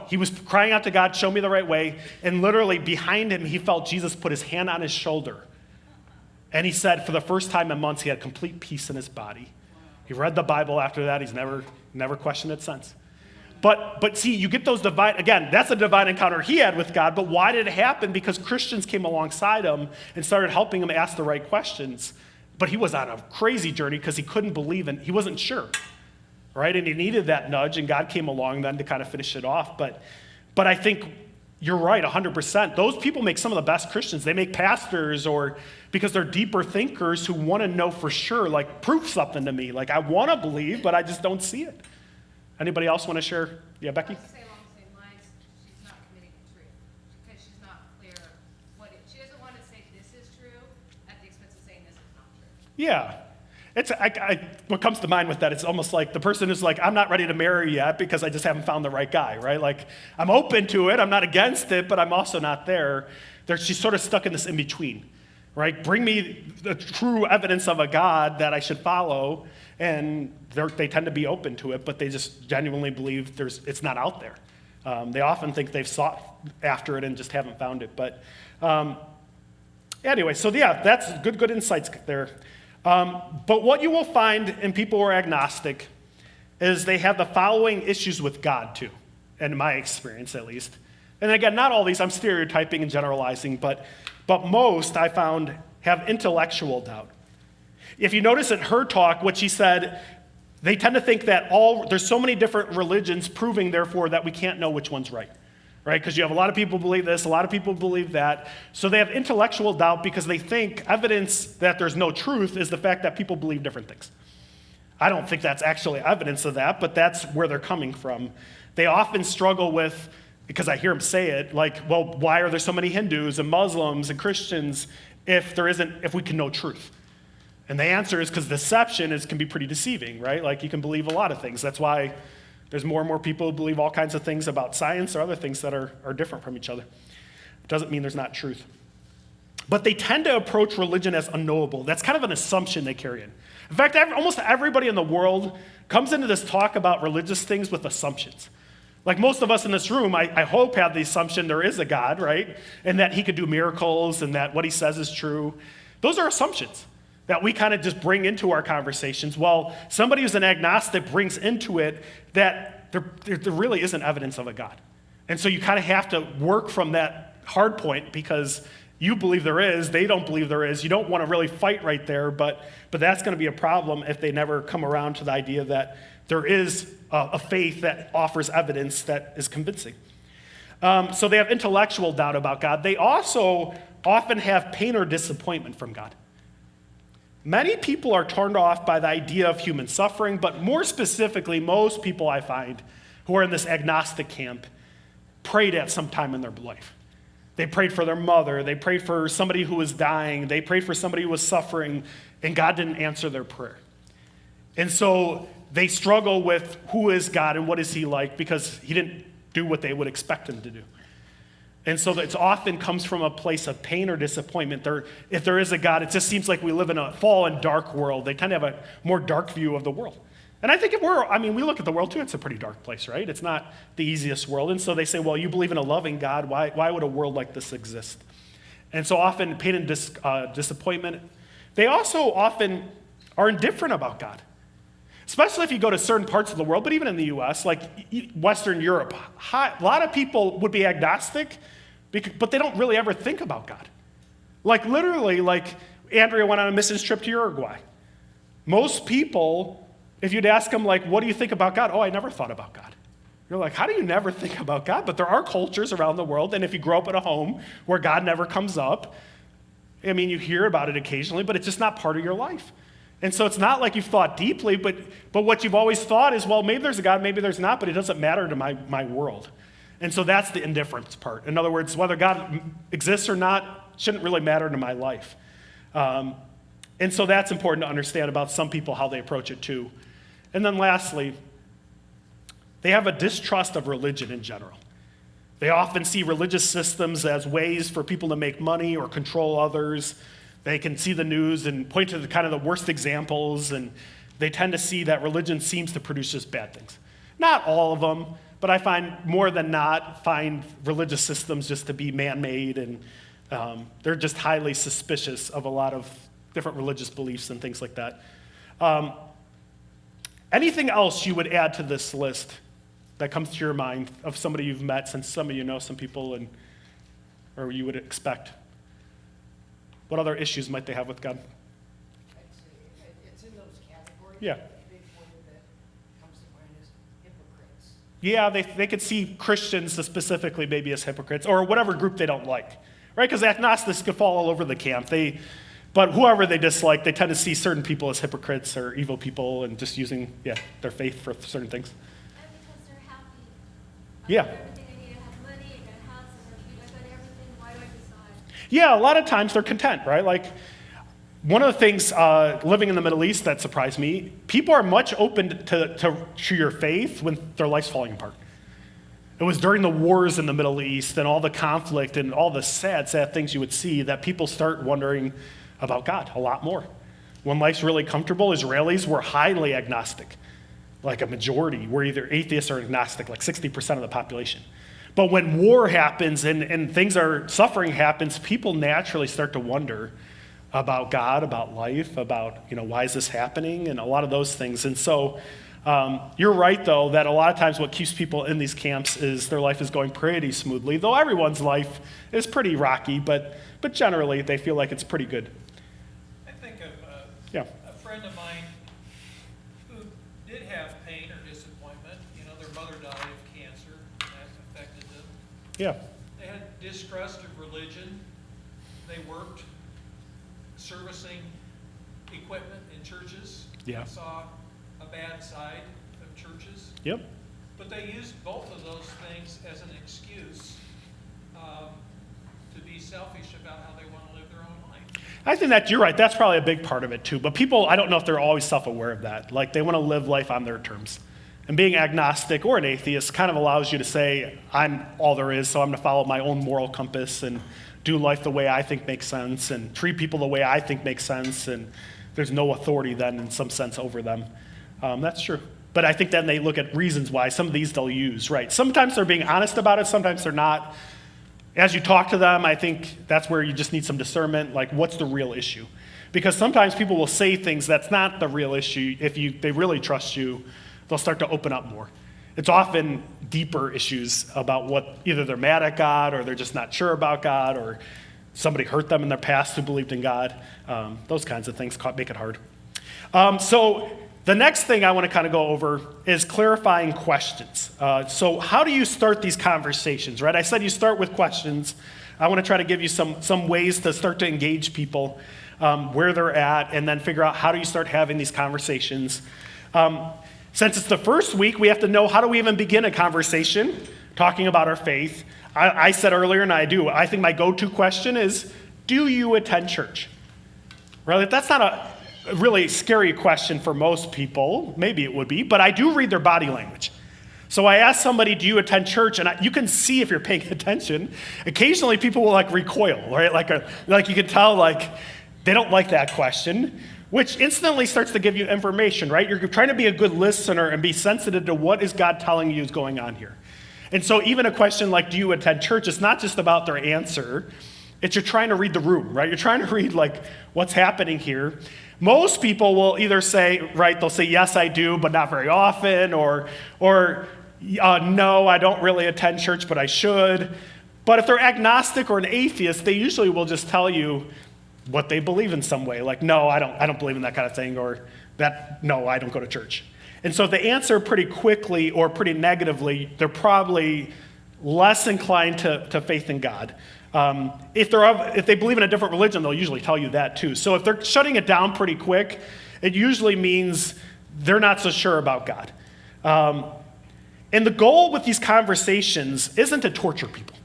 He was crying out to God, show me the right way. And literally behind him, he felt Jesus put his hand on his shoulder. And he said for the first time in months, he had complete peace in his body. He read the Bible after that. He's never questioned it since. But see, you get those again, that's a divine encounter he had with God, but why did it happen? Because Christians came alongside him and started helping him ask the right questions. But he was on a crazy journey because he couldn't believe and he wasn't sure, right? And he needed that nudge, and God came along then to kind of finish it off. But I think you're right, 100%. Those people make some of the best Christians. They make pastors because they're deeper thinkers who want to know for sure, like, prove something to me. Like, I want to believe, but I just don't see it. Anybody else want to share? Yeah, Becky? I was gonna say along the same lines, she's not committing to truth, because she's not clear she doesn't want to say this is true at the expense of saying this is not true. Yeah. What comes to mind with that, it's almost like the person who's like, I'm not ready to marry yet because I just haven't found the right guy, right? Like, I'm open to it, I'm not against it, but I'm also not there. She's sort of stuck in this in-between, right? Bring me the true evidence of a God that I should follow, and they tend to be open to it, but they just genuinely believe it's not out there. They often think they've sought after it and just haven't found it. But anyway, so yeah, that's good insights there. But what you will find in people who are agnostic is they have the following issues with God too, in my experience at least. And again, not all these, I'm stereotyping and generalizing, but most I found have intellectual doubt. If you notice in her talk, what she said, they tend to think that there's so many different religions proving, therefore, that we can't know which one's right. right? Because you have a lot of people believe this, a lot of people believe that. So they have intellectual doubt because they think evidence that there's no truth is the fact that people believe different things. I don't think that's actually evidence of that, but that's where they're coming from. They often struggle with, because I hear them say it, like, well, why are there so many Hindus and Muslims and Christians if we can know truth? And the answer is because deception can be pretty deceiving, right? Like you can believe a lot of things. That's why there's more and more people who believe all kinds of things about science or other things that are different from each other. It doesn't mean there's not truth. But they tend to approach religion as unknowable. That's kind of an assumption they carry in. In fact, almost everybody in the world comes into this talk about religious things with assumptions. Like most of us in this room, I hope, have the assumption there is a God, right? And that he could do miracles and that what he says is true. Those are assumptions that we kind of just bring into our conversations. Well, somebody who's an agnostic brings into it that there really isn't evidence of a God. And so you kind of have to work from that hard point because you believe there is, they don't believe there is. You don't want to really fight right there, but that's going to be a problem if they never come around to the idea that there is a faith that offers evidence that is convincing. So they have intellectual doubt about God. They also often have pain or disappointment from God. Many people are turned off by the idea of human suffering, but more specifically, most people I find who are in this agnostic camp prayed at some time in their life. They prayed for their mother. They prayed for somebody who was dying. They prayed for somebody who was suffering, and God didn't answer their prayer. And so they struggle with who is God and what is he like because he didn't do what they would expect him to do. And so it often comes from a place of pain or disappointment. If there is a God, it just seems like we live in a fallen, dark world. They tend to have a more dark view of the world. And I think we look at the world too, it's a pretty dark place, right? It's not the easiest world. And so they say, well, you believe in a loving God, why would a world like this exist? And so often pain and disappointment. They also often are indifferent about God. Especially if you go to certain parts of the world, but even in the U.S., like Western Europe, a lot of people would be agnostic, but they don't really ever think about God. Like literally, like Andrea went on a missions trip to Uruguay. Most people, if you'd ask them, like, what do you think about God? Oh, I never thought about God. You're like, how do you never think about God? But there are cultures around the world, and if you grow up in a home where God never comes up, I mean, you hear about it occasionally, but it's just not part of your life. And so it's not like you've thought deeply, but what you've always thought is, well, maybe there's a God, maybe there's not, but it doesn't matter to my world. And so that's the indifference part. In other words, whether God exists or not shouldn't really matter to my life. And so that's important to understand about some people, how they approach it too. And then lastly, they have a distrust of religion in general. They often see religious systems as ways for people to make money or control others. They can see the news and point to the kind of the worst examples, and they tend to see that religion seems to produce just bad things. Not all of them, but I find more than not find religious systems just to be man-made, and they're just highly suspicious of a lot of different religious beliefs and things like that. Anything else you would add to this list that comes to your mind of somebody you've met, since some of you know some people, or you would expect? What other issues might they have with God? I'd say it's in those categories. Yeah. The big one that comes to mind is hypocrites. Yeah, they could see Christians specifically maybe as hypocrites, or whatever group they don't like, right? Because agnostics could fall all over the camp. But whoever they dislike, they tend to see certain people as hypocrites or evil people and just using their faith for certain things. And because they're happy. Yeah. Everything I need, I have money, I got a house, I got everything, why do I decide? Yeah, a lot of times they're content, right? Like, one of the things living in the Middle East that surprised me, people are much open to your faith when their life's falling apart. It was during the wars in the Middle East and all the conflict and all the sad things you would see that people start wondering about God a lot more. When life's really comfortable, Israelis were highly agnostic. Like a majority were either atheists or agnostic, like 60% of the population. But when war happens and suffering happens, people naturally start to wonder about God, about life, about, why is this happening, and a lot of those things. And so you're right, though, that a lot of times what keeps people in these camps is their life is going pretty smoothly, though everyone's life is pretty rocky, but generally they feel like it's pretty good. I think of Yeah. a friend of mine who did have pain or disappointment. Their mother died of cancer, and that affected them. Yeah. They had distrust of religion. They worked servicing equipment in churches. Yeah. Saw a bad side of churches. Yep. But they used both of those things as an excuse to be selfish about how they want to live their own life. I think that you're right. That's probably a big part of it too. But people, I don't know if they're always self-aware of that. Like they want to live life on their terms. And being agnostic or an atheist kind of allows you to say, I'm all there is, so I'm going to follow my own moral compass and do life the way I think makes sense and treat people the way I think makes sense. And there's no authority then in some sense over them. That's true. But I think then they look at reasons why. Some of these they'll use, right? Sometimes they're being honest about it. Sometimes they're not. As you talk to them, I think that's where you just need some discernment, like what's the real issue? Because sometimes people will say things that's not the real issue. If they really trust you, they'll start to open up more. It's often deeper issues about what either they're mad at God or they're just not sure about God or somebody hurt them in their past who believed in God. Those kinds of things make it hard. So the next thing I want to kind of go over is clarifying questions. So how do you start these conversations, right? I said you start with questions. I want to try to give you some ways to start to engage people where they're at and then figure out how do you start having these conversations. Since it's the first week, we have to know how do we even begin a conversation talking about our faith. I said earlier, and I do, I think my go-to question is, do you attend church? Right? That's not a really scary question for most people. Maybe it would be, but I do read their body language. So I ask somebody, do you attend church? And you can see if you're paying attention. Occasionally people will like recoil, right? Like you can tell like they don't like that question, which instantly starts to give you information, right? You're trying to be a good listener and be sensitive to what is God telling you is going on here. And so even a question like, do you attend church? It's not just about their answer. It's you're trying to read the room, right? You're trying to read like what's happening here. Most people will either say, right, they'll say, yes, I do, but not very often, or no, I don't really attend church, but I should. But if they're agnostic or an atheist, they usually will just tell you what they believe in some way, like, no, I don't believe in that kind of thing, or that, no, I don't go to church. And so if they answer pretty quickly or pretty negatively, they're probably less inclined to faith in God. If they believe in a different religion, they'll usually tell you that too. So if they're shutting it down pretty quick, it usually means they're not so sure about God. And the goal with these conversations isn't to torture people.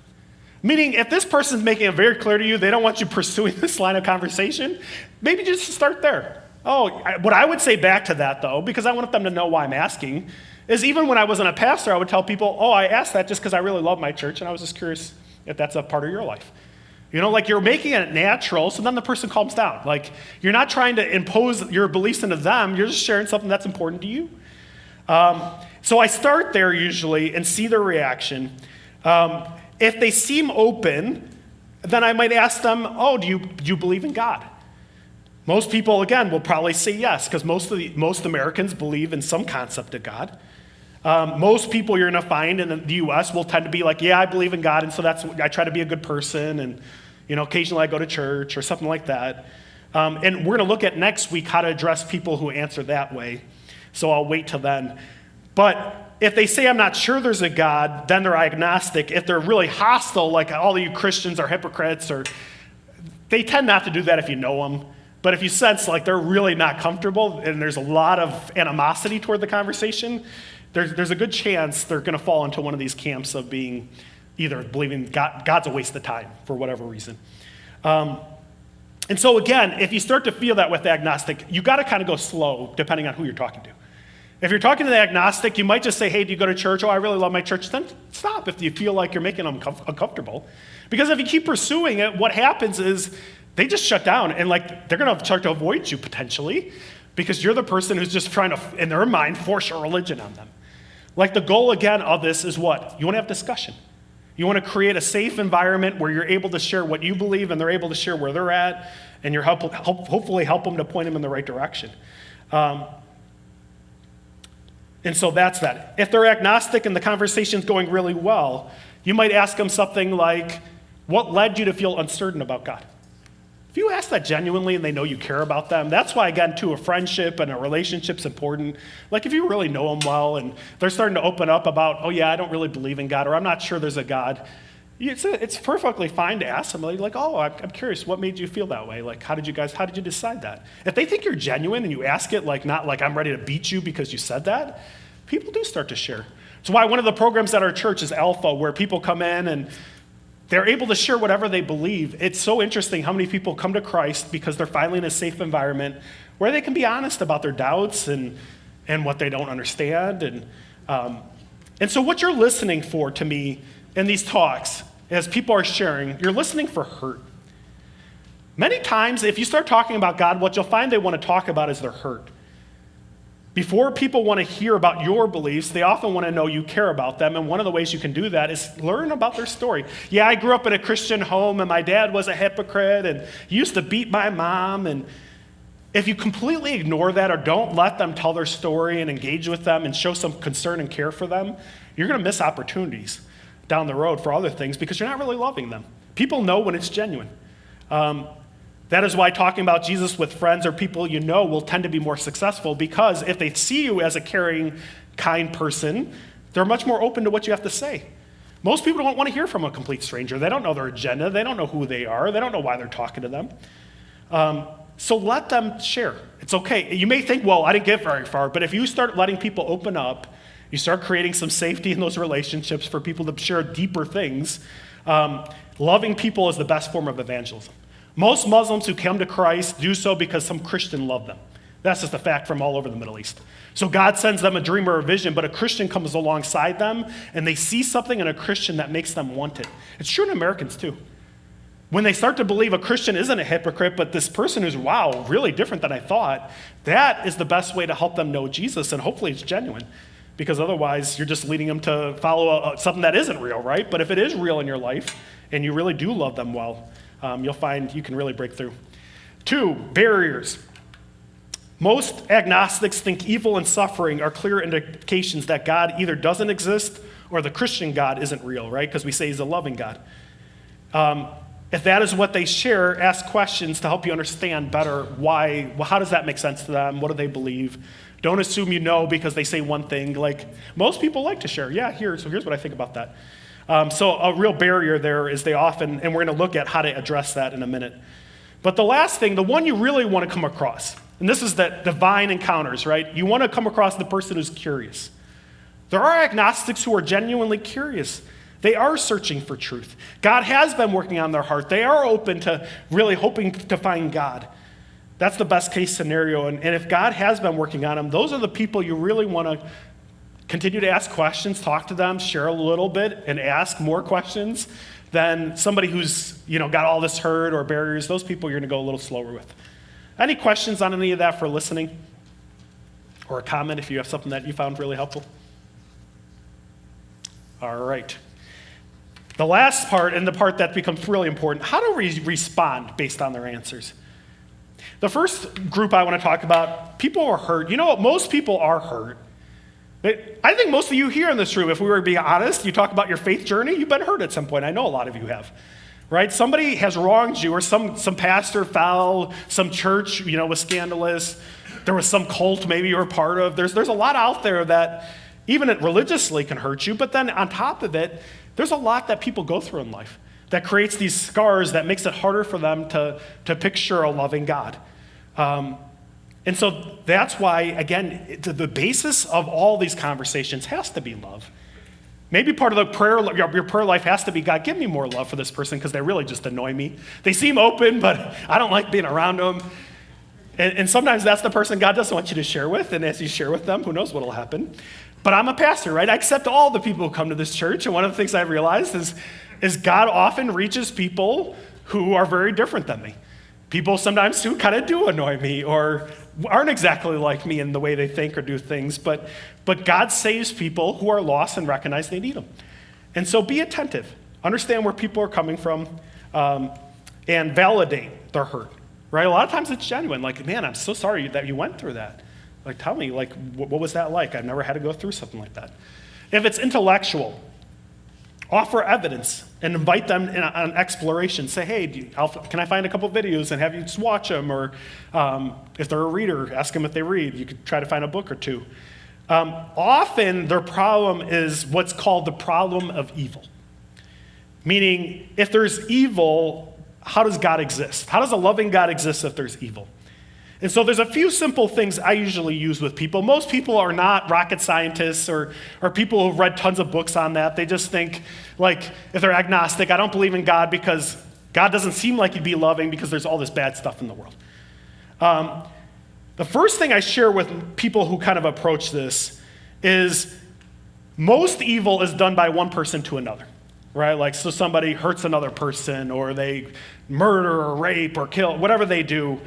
Meaning, if this person's making it very clear to you they don't want you pursuing this line of conversation, maybe just start there. What I would say back to that, though, because I want them to know why I'm asking, is even when I wasn't a pastor, I would tell people, I asked that just because I really love my church, and I was just curious if that's a part of your life. You know, like you're making it natural, so then the person calms down. Like, you're not trying to impose your beliefs into them, you're just sharing something that's important to you. So I start there usually and see their reaction. If they seem open, then I might ask them, do you believe in God? Most people, again, will probably say yes, because most Americans believe in some concept of God. Most people you're going to find in the U.S. will tend to be like, yeah, I believe in God, and so I try to be a good person, and occasionally I go to church or something like that. And we're going to look at next week how to address people who answer that way. So I'll wait till then. But if they say I'm not sure there's a God, then they're agnostic. If they're really hostile, like all of you Christians are hypocrites, or they tend not to do that if you know them. But if you sense like they're really not comfortable and there's a lot of animosity toward the conversation, there's a good chance they're going to fall into one of these camps of being either believing God's a waste of time for whatever reason. And so again, if you start to feel that with agnostic, you got to kind of go slow depending on who you're talking to. If you're talking to the agnostic, you might just say, hey, do you go to church? I really love my church. Then stop if you feel like you're making them uncomfortable. Because if you keep pursuing it, what happens is they just shut down and like they're going to start to avoid you potentially because you're the person who's just trying to, in their mind, force your religion on them. Like the goal again of this is what? You want to have discussion. You want to create a safe environment where you're able to share what you believe and they're able to share where they're at and you're hopefully help them to point them in the right direction. And so that's that. If they're agnostic and the conversation's going really well, you might ask them something like, what led you to feel uncertain about God? If you ask that genuinely and they know you care about them, that's why, again, too, a friendship and a relationship's important. Like if you really know them well and they're starting to open up about, I don't really believe in God, or I'm not sure there's a God, It's perfectly fine to ask somebody, like, oh, I'm curious, what made you feel that way? Like, how did you decide that? If they think you're genuine and you ask it, like, not like I'm ready to beat you because you said that, people do start to share. It's why one of the programs at our church is Alpha, where people come in and they're able to share whatever they believe. It's so interesting how many people come to Christ because they're finally in a safe environment where they can be honest about their doubts and what they don't understand. And so what you're listening for, to me, in these talks, as people are sharing, you're listening for hurt. Many times, if you start talking about God, what you'll find they want to talk about is their hurt. Before people want to hear about your beliefs, they often want to know you care about them, and one of the ways you can do that is learn about their story. Yeah, I grew up in a Christian home, and my dad was a hypocrite, and he used to beat my mom, and if you completely ignore that or don't let them tell their story and engage with them and show some concern and care for them, you're going to miss opportunities down the road for other things because you're not really loving them. People know when it's genuine. That is why talking about Jesus with friends or people you know will tend to be more successful, because if they see you as a caring, kind person, they're much more open to what you have to say. Most people don't want to hear from a complete stranger. They don't know their agenda. They don't know who they are. They don't know why they're talking to them. So let them share. It's okay. You may think, well, I didn't get very far, but if you start letting people open up, you start creating some safety in those relationships for people to share deeper things. Loving people is the best form of evangelism. Most Muslims who come to Christ do so because some Christian loved them. That's just a fact from all over the Middle East. So God sends them a dream or a vision, but a Christian comes alongside them, and they see something in a Christian that makes them want it. It's true in Americans too. When they start to believe a Christian isn't a hypocrite, but this person who's, wow, really different than I thought, that is the best way to help them know Jesus, and hopefully it's genuine. Because otherwise, you're just leading them to follow something that isn't real, right? But if it is real in your life, and you really do love them well, you'll find you can really break through. 2, barriers. Most agnostics think evil and suffering are clear indications that God either doesn't exist or the Christian God isn't real, right? Because we say he's a loving God. If that is what they share, ask questions to help you understand better why. Well, how does that make sense to them? What do they believe? Don't assume you know because they say one thing. Like, most people like to share. Yeah, here's what I think about that. So a real barrier there is they often, and we're going to look at how to address that in a minute. But the last thing, the one you really want to come across, and this is that divine encounters, right? You want to come across the person who's curious. There are agnostics who are genuinely curious. They are searching for truth. God has been working on their heart. They are open to really hoping to find God. That's the best case scenario. And if God has been working on them, those are the people you really want to continue to ask questions, talk to them, share a little bit, and ask more questions than somebody who's got all this hurt or barriers. Those people you're going to go a little slower with. Any questions on any of that for listening? Or a comment if you have something that you found really helpful? All right. The last part, and the part that becomes really important, how do we respond based on their answers? The first group I want to talk about, people are hurt. You know what? Most people are hurt. I think most of you here in this room, if we were to be honest, you talk about your faith journey, you've been hurt at some point. I know a lot of you have, right? Somebody has wronged you, or some pastor fell, some church, was scandalous. There was some cult maybe you were part of. There's a lot out there that even religiously can hurt you, but then on top of it, there's a lot that people go through in life that creates these scars that makes it harder for them to picture a loving God. And so that's why, again, the basis of all these conversations has to be love. Maybe part of the your prayer life has to be, God, give me more love for this person because they really just annoy me. They seem open, but I don't like being around them. And sometimes that's the person God doesn't want you to share with, and as you share with them, who knows what will happen. But I'm a pastor, right? I accept all the people who come to this church, and one of the things I've realized is God often reaches people who are very different than me. People sometimes who kind of do annoy me or aren't exactly like me in the way they think or do things, but God saves people who are lost and recognize they need him. And so be attentive. Understand where people are coming from, and validate their hurt, right? A lot of times it's genuine. Like, man, I'm so sorry that you went through that. Like, tell me, like, what was that like? I've never had to go through something like that. If it's intellectual, offer evidence and invite them on exploration. Say, hey, can I find a couple videos and have you just watch them? Or if they're a reader, ask them if they read. You could try to find a book or two. Often their problem is what's called the problem of evil. Meaning, if there's evil, how does God exist? How does a loving God exist if there's evil? And so there's a few simple things I usually use with people. Most people are not rocket scientists or people who've read tons of books on that. They just think, like, if they're agnostic, I don't believe in God because God doesn't seem like he'd be loving because there's all this bad stuff in the world. The first thing I share with people who kind of approach this is most evil is done by one person to another, right? Like, so somebody hurts another person, or they murder or rape or kill, whatever they do.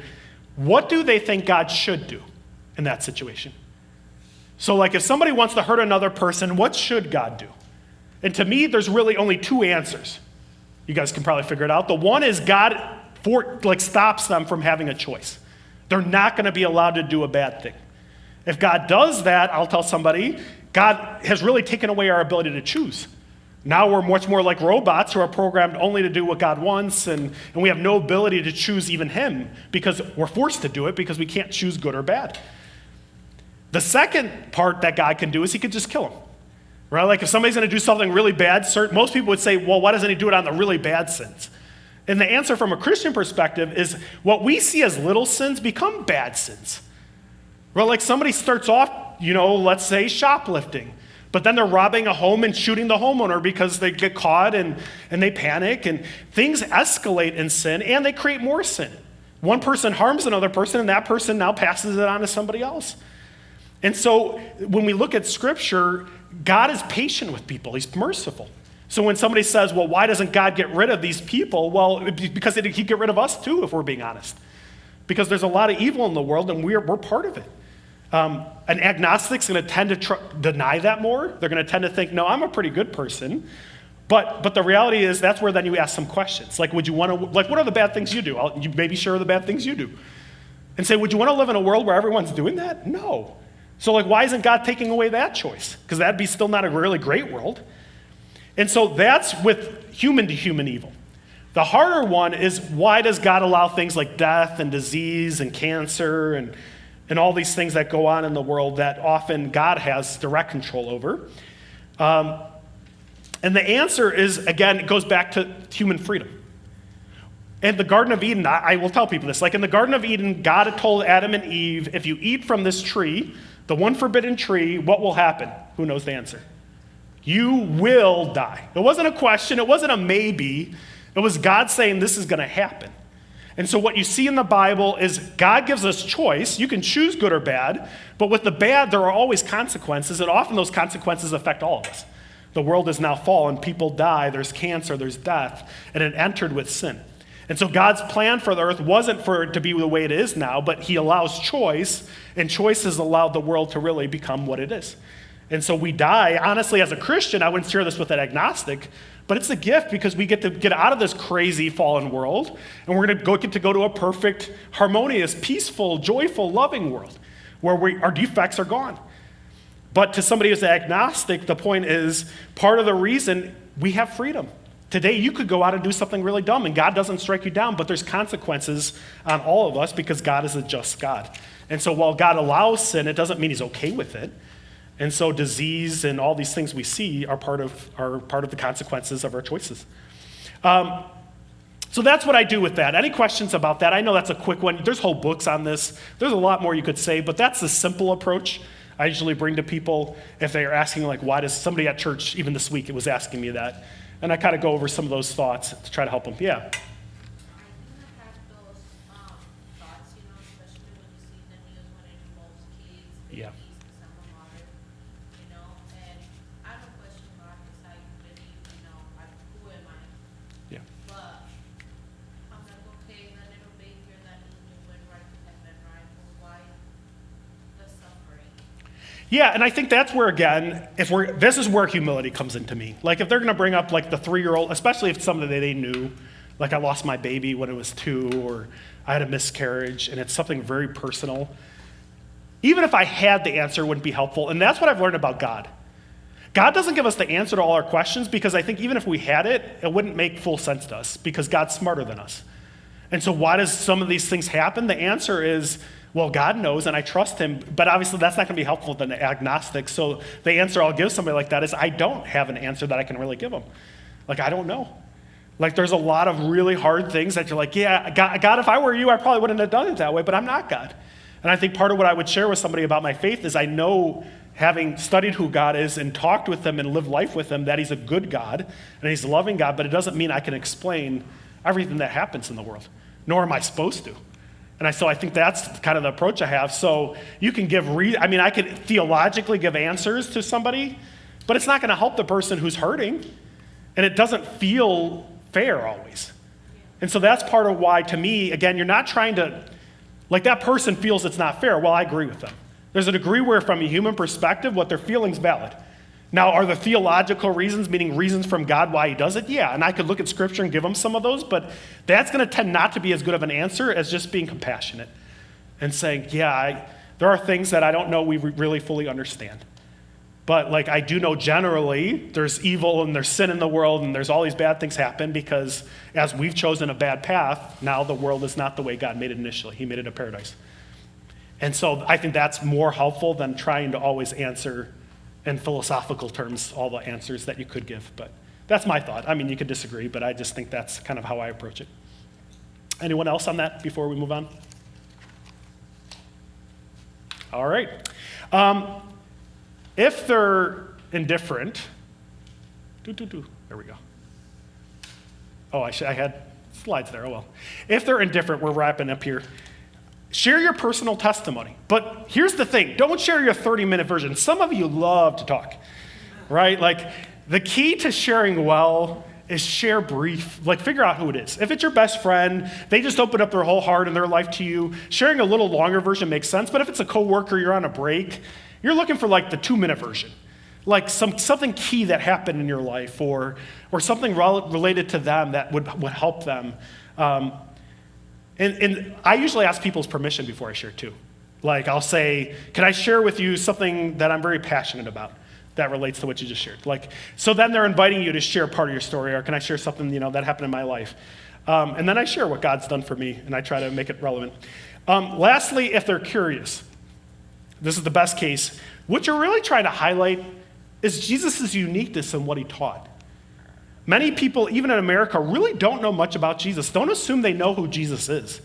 What do they think God should do in that situation? So, like, if somebody wants to hurt another person, what should God do? And to me, there's really only two answers. You guys can probably figure it out. The one is God stops them from having a choice. They're not going to be allowed to do a bad thing. If God does that, I'll tell somebody, God has really taken away our ability to choose. Now we're much more like robots who are programmed only to do what God wants, and we have no ability to choose even him because we're forced to do it because we can't choose good or bad. The second part that God can do is he could just kill him. Right? Like, if somebody's going to do something really bad, most people would say, well, why doesn't he do it on the really bad sins? And the answer from a Christian perspective is what we see as little sins become bad sins. Right? Like, somebody starts off, let's say shoplifting, but then they're robbing a home and shooting the homeowner because they get caught and they panic, and things escalate in sin and they create more sin. One person harms another person and that person now passes it on to somebody else. And so when we look at Scripture, God is patient with people. He's merciful. So when somebody says, well, why doesn't God get rid of these people? Well, because he'd get rid of us too, if we're being honest. Because there's a lot of evil in the world, and we're part of it. An agnostic's going to tend to deny that more. They're going to tend to think, no, I'm a pretty good person. But the reality is that's where then you ask some questions. Like, would you want to, like, what are the bad things you do? You maybe share the bad things you do. And say, would you want to live in a world where everyone's doing that? No. So, like, why isn't God taking away that choice? Because that'd be still not a really great world. And so that's with human-to-human evil. The harder one is, why does God allow things like death and disease and cancer and all these things that go on in the world that often God has direct control over? And the answer is, again, it goes back to human freedom. In the Garden of Eden, I will tell people this, like in the Garden of Eden, God had told Adam and Eve, if you eat from this tree, the one forbidden tree, what will happen? Who knows the answer? You will die. It wasn't a question. It wasn't a maybe. It was God saying this is going to happen. And so what you see in the Bible is God gives us choice. You can choose good or bad, but with the bad, there are always consequences, and often those consequences affect all of us. The world is now fallen. People die. There's cancer. There's death. And it entered with sin. And so God's plan for the earth wasn't for it to be the way it is now, but he allows choice, and choice has allowed the world to really become what it is. And so we die. Honestly, as a Christian, I wouldn't share this with an agnostic, but it's a gift because we get to get out of this crazy fallen world, and we're going to get to go to a perfect, harmonious, peaceful, joyful, loving world where our defects are gone. But to somebody who's agnostic, the point is part of the reason we have freedom. Today, you could go out and do something really dumb, and God doesn't strike you down, but there's consequences on all of us because God is a just God. And so while God allows sin, it doesn't mean he's okay with it. And so disease and all these things we see are part of the consequences of our choices. So that's what I do with that. Any questions about that? I know that's a quick one. There's whole books on this. There's a lot more you could say, but that's the simple approach I usually bring to people if they are asking, like, why does somebody at church, even this week, it was asking me that. And I kind of go over some of those thoughts to try to help them. Yeah. I do have those thoughts, especially when you see the news when it involves kids, Yeah. babies, and some mother, and I don't question God because I believe, who am I? Yeah. But I'm like, okay, that little baby or that little new went right to heaven, right? Well, why the suffering? Yeah, and I think that's where, again, this is where humility comes into me. Like, if they're going to bring up, like, the 3-year-old, especially if it's something that they knew, like I lost my baby when it was 2, or I had a miscarriage, and it's something very personal. Even if I had the answer, it wouldn't be helpful, and that's what I've learned about God. God doesn't give us the answer to all our questions because I think even if we had it, it wouldn't make full sense to us because God's smarter than us. And so why does some of these things happen? The answer is, well, God knows, and I trust him, but obviously that's not going to be helpful to an agnostic. So the answer I'll give somebody like that is I don't have an answer that I can really give them. Like, I don't know. Like there's a lot of really hard things that you're like, yeah, God, if I were you, I probably wouldn't have done it that way, but I'm not God. And I think part of what I would share with somebody about my faith is I know, having studied who God is and talked with him and lived life with him, that he's a good God and he's a loving God, but it doesn't mean I can explain everything that happens in the world, nor am I supposed to. And so I think that's kind of the approach I have. So you can give, I could theologically give answers to somebody, but it's not going to help the person who's hurting. And it doesn't feel fair always. And so that's part of why, to me, again, you're not trying to, like that person feels it's not fair. Well, I agree with them. There's a degree where from a human perspective, what they're feeling is valid. Now, are the theological reasons, meaning reasons from God why he does it? Yeah, and I could look at scripture and give them some of those, but that's going to tend not to be as good of an answer as just being compassionate and saying, yeah, there are things that I don't know we really fully understand. But like I do know generally there's evil and there's sin in the world and there's all these bad things happen because as we've chosen a bad path, now the world is not the way God made it initially. He made it a paradise. And so I think that's more helpful than trying to always answer in philosophical terms all the answers that you could give. But that's my thought. I mean, you could disagree, but I just think that's kind of how I approach it. Anyone else on that before we move on? All right. If they're indifferent, there we go. Oh, I had slides there. Oh, well. If they're indifferent, we're wrapping up here. Share your personal testimony. But here's the thing. Don't share your 30-minute version. Some of you love to talk, right? Like the key to sharing well is share brief. Like figure out who it is. If it's your best friend, they just open up their whole heart and their life to you. Sharing a little longer version makes sense. But if it's a coworker, you're on a break, you're looking for like the 2-minute version. Like something key that happened in your life or something related to them that would help them. And I usually ask people's permission before I share too. Like I'll say, can I share with you something that I'm very passionate about that relates to what you just shared? Like, so then they're inviting you to share part of your story, or can I share something, that happened in my life? And then I share what God's done for me and I try to make it relevant. Lastly, if they're curious, this is the best case. What you're really trying to highlight is Jesus' uniqueness in what he taught. Many people, even in America, really don't know much about Jesus. Don't assume they know who Jesus is.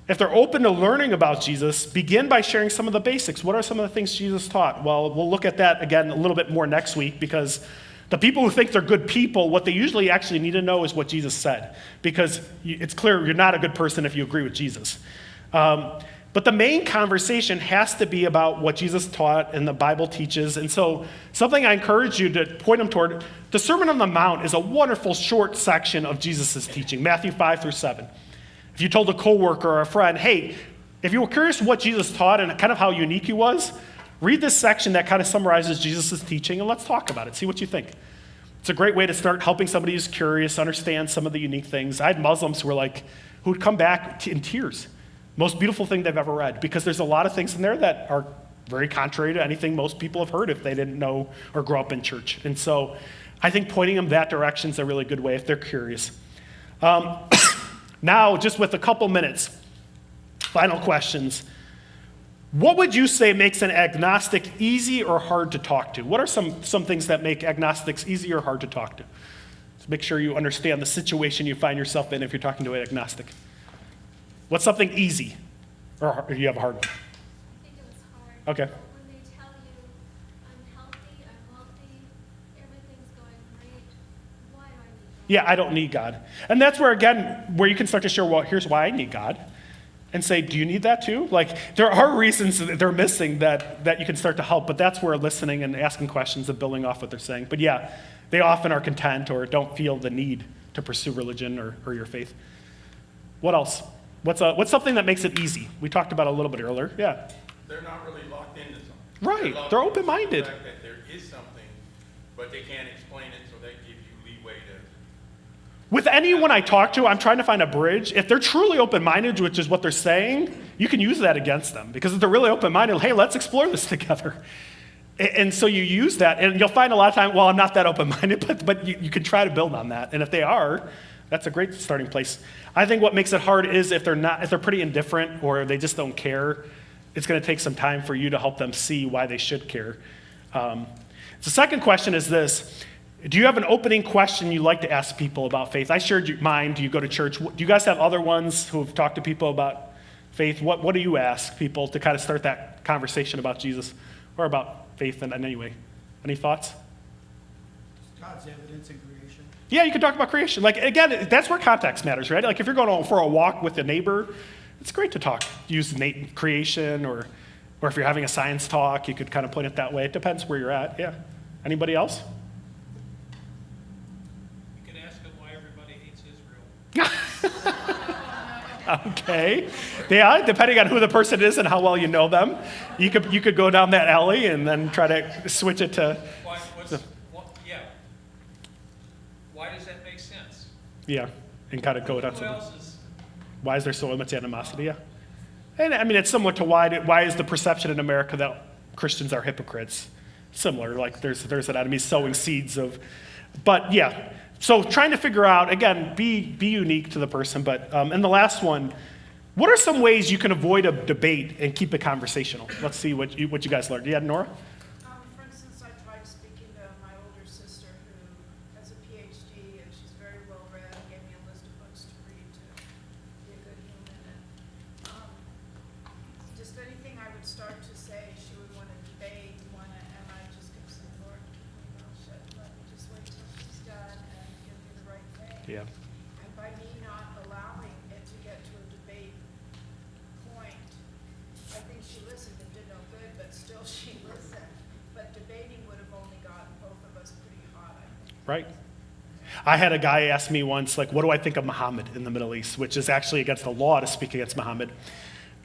If they're open to learning about Jesus, begin by sharing some of the basics. What are some of the things Jesus taught? Well, we'll look at that again a little bit more next week because the people who think they're good people, what they usually actually need to know is what Jesus said, because it's clear you're not a good person if you agree with Jesus. But the main conversation has to be about what Jesus taught and the Bible teaches. And so something I encourage you to point them toward, the Sermon on the Mount is a wonderful short section of Jesus' teaching, Matthew 5-7. If you told a coworker or a friend, hey, if you were curious what Jesus taught and kind of how unique he was, read this section that kind of summarizes Jesus' teaching and let's talk about it, see what you think. It's a great way to start helping somebody who's curious understand some of the unique things. I had Muslims who would come back in tears. Most beautiful thing they've ever read, because there's a lot of things in there that are very contrary to anything most people have heard if they didn't know or grow up in church. And so I think pointing them that direction is a really good way if they're curious. Now, just with a couple minutes, final questions. What would you say makes an agnostic easy or hard to talk to? What are some things that make agnostics easy or hard to talk to? So make sure you understand the situation you find yourself in if you're talking to an agnostic. What's something easy? Or do you have a hard one? I think it was hard. Okay. When they tell you, I'm healthy, I'm wealthy, everything's going great, why do I need God? Yeah, I don't need God. And that's where, again, where you can start to share, well, here's why I need God. And say, do you need that too? Like, there are reasons that they're missing that you can start to help, but that's where listening and asking questions and building off what they're saying. But yeah, they often are content or don't feel the need to pursue religion or your faith. What else? What's something that makes it easy? We talked about it a little bit earlier. Yeah. They're not really locked into something. Right. Locked They're into open-minded. The fact that there is something, but they can't explain it, so they give you leeway to. With anyone I talk to, I'm trying to find a bridge. If they're truly open-minded, which is what they're saying, you can use that against them. Because if they're really open-minded, hey, let's explore this together. And so you use that, and you'll find a lot of time, well, I'm not that open-minded, but you can try to build on that. And if they are, that's a great starting place. I think what makes it hard is if they're pretty indifferent or they just don't care, it's going to take some time for you to help them see why they should care. The second question is this. Do you have an opening question you'd like to ask people about faith? I shared mine. Do you go to church? Do you guys have other ones who have talked to people about faith? What do you ask people to kind of start that conversation about Jesus or about faith in any way? Any thoughts? God's evidence in creation. Yeah, you can talk about creation. Like, again, that's where context matters, right? Like, if you're going for a walk with a neighbor, it's great to talk. Use creation, or if you're having a science talk, you could kind of point it that way. It depends where you're at, yeah. Anybody else? You can ask them why everybody hates Israel. Okay. Yeah, depending on who the person is and how well you know them, you could go down that alley and then try to switch it to... Why does that make sense? Yeah, and kind of go down. Who else is... Why is there so much animosity? Yeah. And I mean, it's similar to why is the perception in America that Christians are hypocrites? Similar, like there's an enemy sowing seeds of... But yeah, so trying to figure out, again, be unique to the person. But and the last one, what are some ways you can avoid a debate and keep it conversational? Let's see what you guys learned. Yeah, Nora? For instance, I tried speaking to my older sister who has a PhD and she's very well read, gave me a list of books to read to be a good human. And just anything I would start to say, she would want to debate, and I just kept saying, Lord, keep my mouth shut, let me just wait till she's done and give me the right thing. Yeah. And by me not allowing it to get to a debate point, I think she listened and did no good, but still she listened. But debating would have only gotten both of us pretty hot, I think. Right. I had a guy ask me once, like, what do I think of Muhammad in the Middle East, which is actually against the law to speak against Muhammad.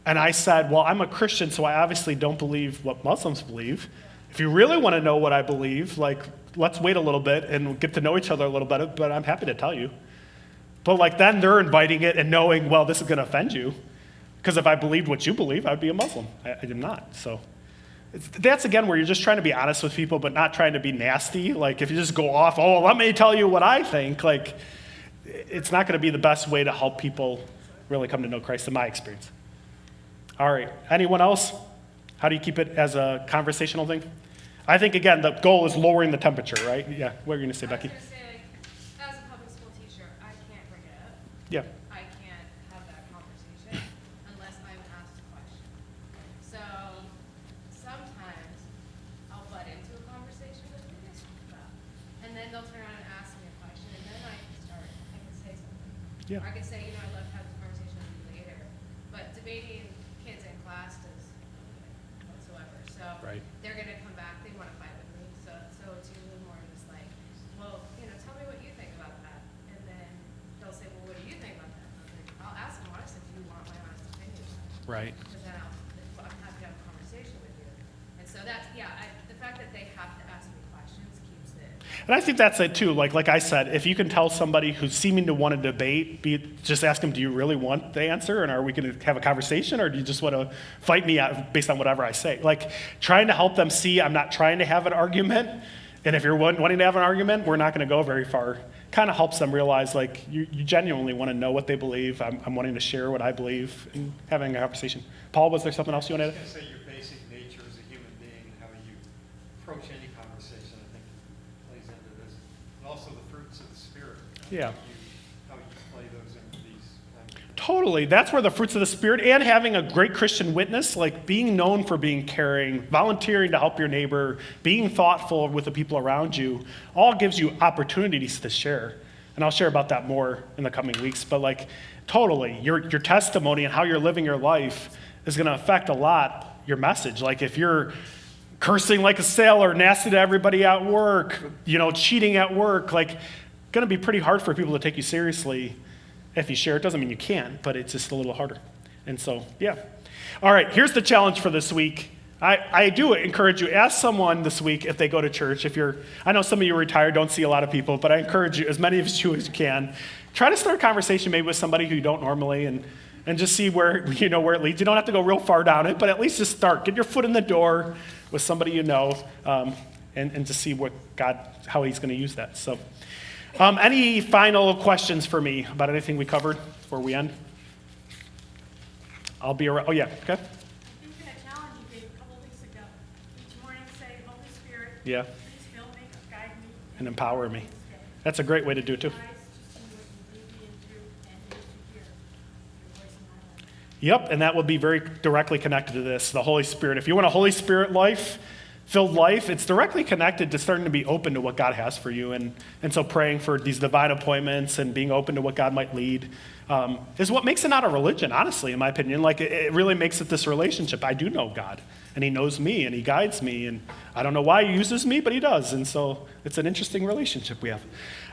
And I said, well, I'm a Christian, so I obviously don't believe what Muslims believe. If you really want to know what I believe, like, let's wait a little bit and get to know each other a little bit, but I'm happy to tell you. But like then they're inviting it and knowing, well, this is going to offend you. Because if I believed what you believe, I'd be a Muslim. I am not. So that's, again, where you're just trying to be honest with people, but not trying to be nasty. Like, if you just go off, oh, let me tell you what I think, like, it's not going to be the best way to help people really come to know Christ, in my experience. All right. Anyone else? How do you keep it as a conversational thing? I think, again, the goal is lowering the temperature, right? Yeah. What are you going to say, Becky? I was going to say, as a public school teacher, I can't bring it up. Yeah. I can't have that conversation unless I'm asked a question. So sometimes I'll butt into a conversation that we just talked about. And then they'll turn around and ask me a question, and then I can say something. Yeah. Or I can say, you know, I'd love to have this conversation with you later. But debating kids in class does nothing whatsoever. So Right. they're going to come back, they want to fight with me. So it's usually more just like, well, you know, tell me what you think about that. And then they'll say, well, what do you think about that? And I'm like, I'll ask them honestly, do you want my honest opinion? Right. Because then I'm happy to have a conversation with you. And so that's, the fact that they have to ask me questions keeps it. And I think that's it too. Like I said, if you can tell somebody who's seeming to want to debate, just ask them, do you really want the answer? And are we going to have a conversation? Or do you just want to fight me out based on whatever I say? Like, trying to help them see I'm not trying to have an argument. And if you're wanting to have an argument, we're not going to go very far. Kind of helps them realize, like, you genuinely want to know what they believe. I'm wanting to share what I believe and having a conversation. Paul, was there something else you wanted to I was going to say your basic nature as a human being and how you approach any conversation, I think, plays into this. And also the fruits of the Spirit. Yeah. How you play those into these kinds of... Totally. That's where the fruits of the Spirit and having a great Christian witness, like being known for being caring, volunteering to help your neighbor, being thoughtful with the people around you, all gives you opportunities to share. And I'll share about that more in the coming weeks. But like, totally, your testimony and how you're living your life is going to affect a lot your message. Like if you're cursing like a sailor, nasty to everybody at work, cheating at work, like, going to be pretty hard for people to take you seriously. If you share, it doesn't mean you can't, but it's just a little harder. And so, yeah. All right, here's the challenge for this week. I do encourage you, ask someone this week if they go to church. I know some of you are retired, don't see a lot of people, but I encourage you, as many of you as you can, try to start a conversation maybe with somebody who you don't normally and just see where it leads. You don't have to go real far down it, but at least just start. Get your foot in the door with somebody you know, and to see how he's going to use that. So. Any final questions for me about anything we covered before we end? I'll be around. Oh, yeah. Okay. I think that challenge you gave a couple weeks ago, each morning say, Holy Spirit, Yeah. please fill me, guide me, and empower me. That's a great way to do it too. Eyes to see what you lead me into, and ears to hear your voice in my life. Yep, and that will be very directly connected to this, the Holy Spirit. If you want a Holy Spirit filled life, it's directly connected to starting to be open to what God has for you. And so praying for these divine appointments and being open to what God might lead is what makes it not a religion, honestly, in my opinion. Like, it really makes it this relationship. I do know God, and he knows me, and he guides me, and I don't know why he uses me, but he does. And so it's an interesting relationship we have.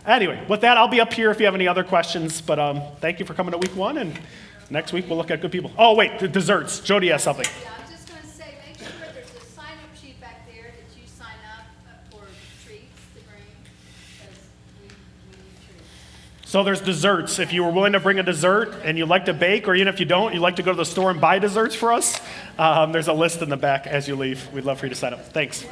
Anyway, with that, I'll be up here if you have any other questions, but thank you for coming to week 1, and next week we'll look at good people. Oh, wait, the desserts. Jody has something. Yeah, I was just going to say, make sure there's a sign-up sheet back there that you sign up for treats to bring, because we need treats. So there's desserts. If you were willing to bring a dessert and you like to bake, or even if you don't, you like to go to the store and buy desserts for us, there's a list in the back as you leave. We'd love for you to sign up. Thanks.